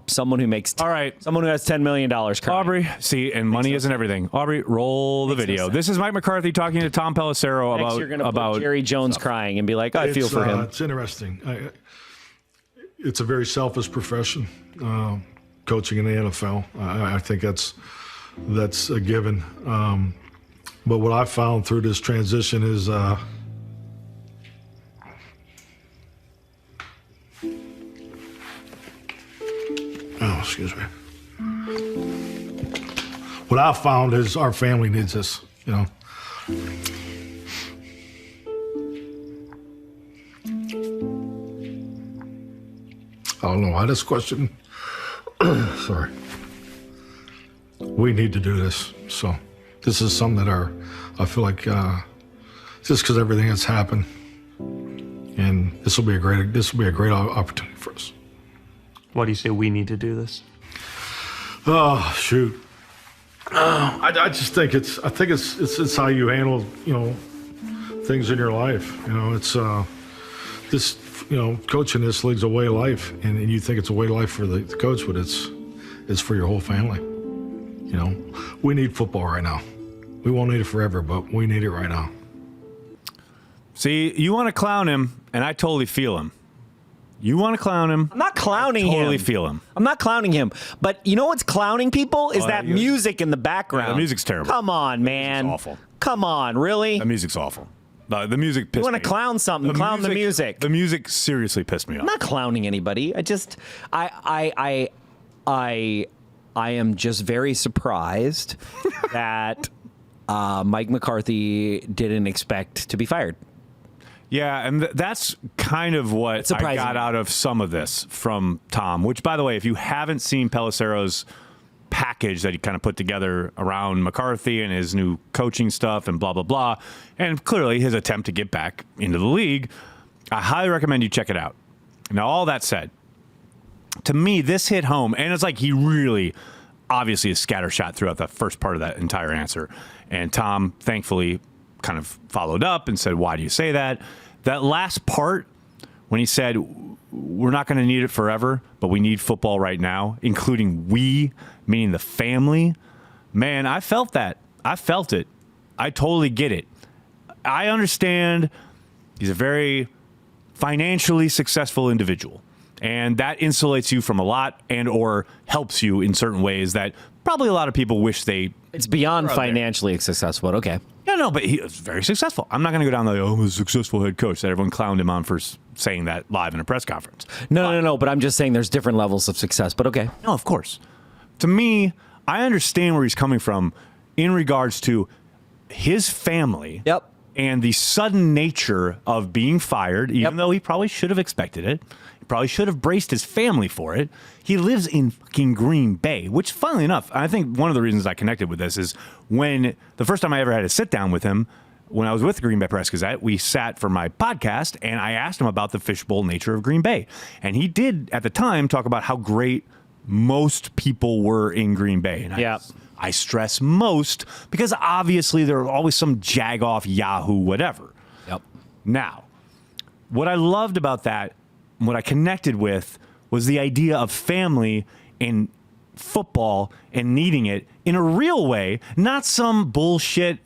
someone who makes All right. someone who has $10 million crying. Aubrey, see, and money isn't everything. Aubrey, roll the video. sense. This is Mike McCarthy talking to Tom Pelissero Next, you're gonna put Jerry Jones crying and be like, I feel for him. It's interesting. It's a very selfish profession, coaching in the NFL. I think that's a given. But what I found through this transition is excuse me. What I found is our family needs this, you know. I don't know why this question. Sorry. We need to do this. So this is something that I feel like just because everything that's happened, and this will be a great opportunity for us. Why do you say we need to do this? Oh shoot. I just think it's how you handle, you know, things in your life. You know, it's this, you know, coaching this league's a way of life, and you think it's a way of life for the coach, but it's for your whole family. You know, we need football right now. We won't need it forever, but we need it right now. See, you want to clown him, and I totally feel him. You want to clown him. I'm not clowning him. Totally feel him. I'm not clowning him. But you know what's clowning people is that you- music in the background. Yeah, the music's terrible. Come on, man. Music's awful. Come on, really? The music's awful. The music pissed You me. want to clown something? Clown the music. The music seriously pissed me off. I'm not clowning anybody. I am just very surprised that Mike McCarthy didn't expect to be fired. Yeah, and that's kind of what I surprising. got out of some of this from Tom, which, by the way, if you haven't seen Pelissero's package that he kind of put together around McCarthy and his new coaching stuff and blah, blah, blah, and clearly his attempt to get back into the league, I highly recommend you check it out. Now, all that said, to me, this hit home, and it's like he really obviously is scattershot throughout the first part of that entire answer. And Tom, thankfully, kind of followed up and said, why do you say that? That last part, when he said, we're not going to need it forever, but we need football right now, including we, meaning the family. Man, I felt that. I felt it. I totally get it. I understand he's a very financially successful individual, and that insulates you from a lot and or helps you in certain ways that probably a lot of people wish they... It's beyond financially successful, but okay. No, but he was very successful. I'm not going to go down the, I'm a successful head coach that everyone clowned him on for saying that live in a press conference. No, but I'm just saying there's different levels of success, but okay. No, of course. To me, I understand where he's coming from in regards to his family. Yep. and the sudden nature of being fired, even though he probably should have expected it, he probably should have braced his family for it. He lives in fucking Green Bay, which, funnily enough, I think one of the reasons I connected with this is when the first time I ever had to sit down with him, when I was with the Green Bay Press Gazette, we sat for my podcast, and I asked him about the fishbowl nature of Green Bay. And he did, at the time, talk about how great most people were in Green Bay. And I stress most because obviously there are always some jagoff, Yahoo, whatever. Yep. Now, what I loved about that, what I connected with, was the idea of family and football and needing it in a real way, not some bullshit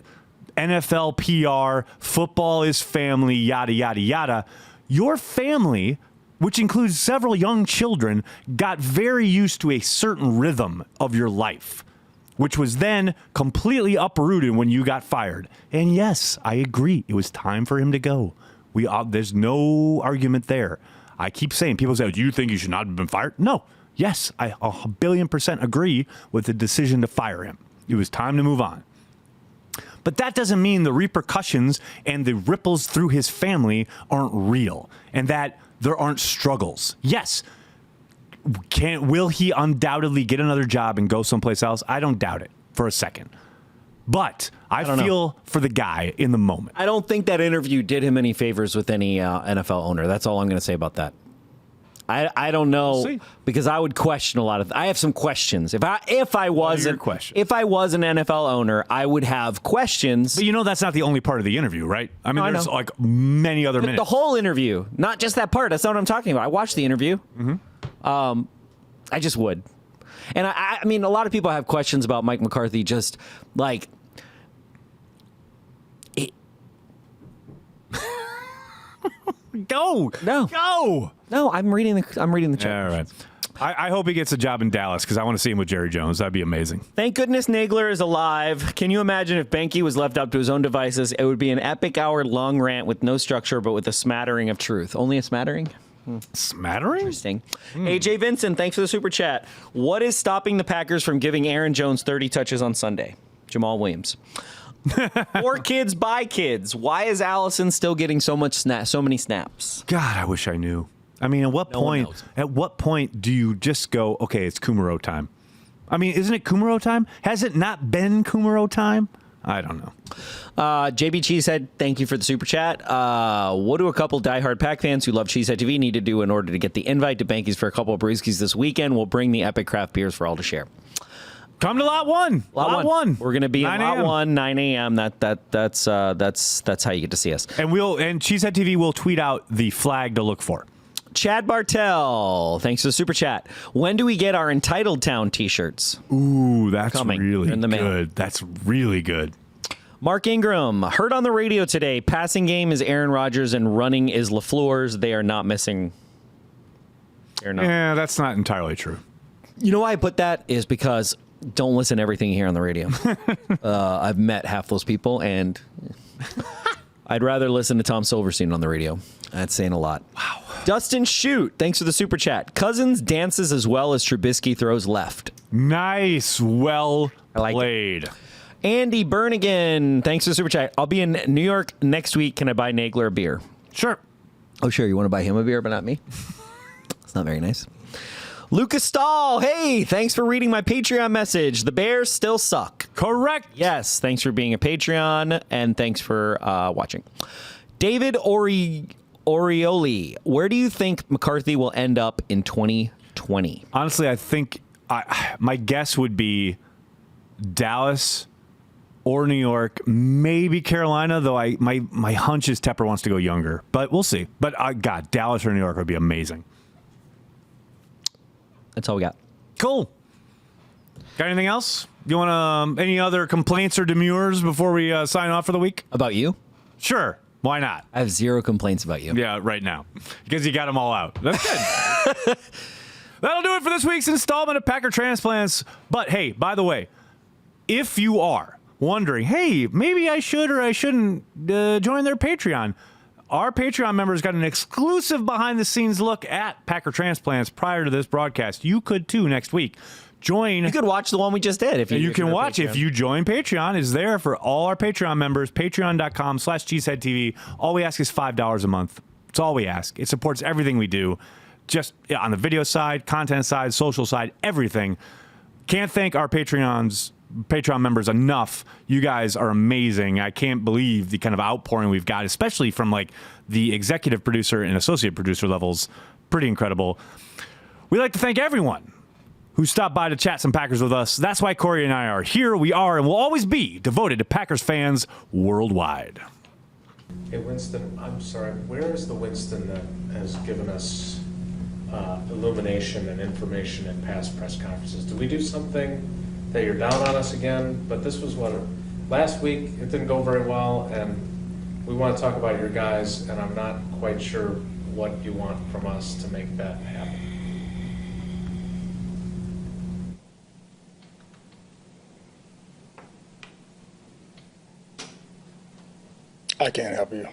NFL PR, football is family, yada, yada, yada. Your family, which includes several young children, got very used to a certain rhythm of your life, which was then completely uprooted when you got fired. And yes, I agree. It was time for him to go. There's no argument there. I keep saying, people say, do you think you should not have been fired? No. Yes, I 1,000,000,000% agree with the decision to fire him. It was time to move on. But that doesn't mean the repercussions and the ripples through his family aren't real and that there aren't struggles. Yes. Will he undoubtedly get another job and go someplace else? I don't doubt it for a second. But I feel for the guy in the moment. I don't think that interview did him any favors with any NFL owner. That's all I'm going to say about that. I don't know, because I would question a lot of. I have some questions. If I was an NFL owner, I would have questions. But that's not the only part of the interview, right? I mean, there's like many other minutes. The whole interview, not just that part. That's not what I'm talking about. I watched the interview. Mm-hmm. I just would. And I mean, a lot of people have questions about Mike McCarthy, just like. Go. I'm reading the chat. All right. I hope he gets a job in Dallas because I want to see him with Jerry Jones. That'd be amazing. Thank goodness Nagler is alive. Can you imagine if Banky was left up to his own devices? It would be an epic hour-long rant with no structure, but with a smattering of truth. Only a smattering? Smattering? Interesting. AJ Vincent, thanks for the super chat. What is stopping the Packers from giving Aaron Jones 30 touches on Sunday? Jamal Williams. For kids by kids. Why is Allison still getting so many snaps? God, I wish I knew. I mean, at what point do you just go, okay, it's Kumaro time? I mean, isn't it Kumaro time? Has it not been Kumaro time? I don't know. JB Cheesehead, thank you for the super chat. What do a couple diehard Pack fans who love Cheesehead TV need to do in order to get the invite to Banky's for a couple of brewskis this weekend? We'll bring the epic craft beers for all to share. Come to Lot 1. Lot 1. We're going to be in Lot 1, 9 a.m. That's how you get to see us. And Cheesehead TV will tweet out the flag to look for. Chad Bartell, thanks for the super chat. When do we get our Entitled Town t-shirts? Ooh, that's Coming. really In the mail. good. That's really good. Mark Ingram, heard on the radio today, passing game is Aaron Rodgers and running is LaFleur's. They are not missing. They're not. Yeah, that's not entirely true. You know why I put that is because don't listen to everything you hear on the radio. I've met half those people, and I'd rather listen to Tom Silverstein on the radio. That's saying a lot. Wow. Dustin Shoot, thanks for the super chat. Cousins dances as well as Trubisky throws left. Nice. Well played. Andy Bernigan, thanks for the super chat. I'll be in New York next week. Can I buy Nagler a beer? Sure. Oh, sure. You want to buy him a beer, but not me? It's not very nice. Lucas Stahl, hey, thanks for reading my Patreon message. The Bears still suck. Correct. Yes, thanks for being a Patreon, and thanks for watching. David Orioli, where do you think McCarthy will end up in 2020? Honestly, I think my guess would be Dallas or New York, maybe Carolina, though my hunch is Tepper wants to go younger. But we'll see. But, God, Dallas or New York would be amazing. That's all we got. Cool. Got anything else? You want any other complaints or demurs before we sign off for the week? About you? Sure. Why not? I have zero complaints about you. Yeah, right now. Because you got them all out. That's good. That'll do it for this week's installment of Packer Transplants. But hey, by the way, if you are wondering, hey, maybe I should or I shouldn't join their Patreon, our Patreon members got an exclusive behind-the-scenes look at Packer Transplants prior to this broadcast. You could, too, next week. Join. You could watch the one we just did. You can watch if you join Patreon. It's there for all our Patreon members. Patreon.com/CheeseheadTV. All we ask is $5 a month. It's all we ask. It supports everything we do. Just on the video side, content side, social side, everything. Can't thank our Patreon members enough. You guys are amazing. I can't believe the kind of outpouring we've got, especially from like the executive producer and associate producer levels. Pretty incredible. We'd like to thank everyone who stopped by to chat some Packers with us. That's why Corey and I are here. We are and will always be devoted to Packers fans worldwide. Hey, Winston, I'm sorry. Where is the Winston that has given us illumination and information in past press conferences? Did we do something that you're down on us again? But this was last week it didn't go very well, and we want to talk about your guys, and I'm not quite sure what you want from us to make that happen. I can't help you.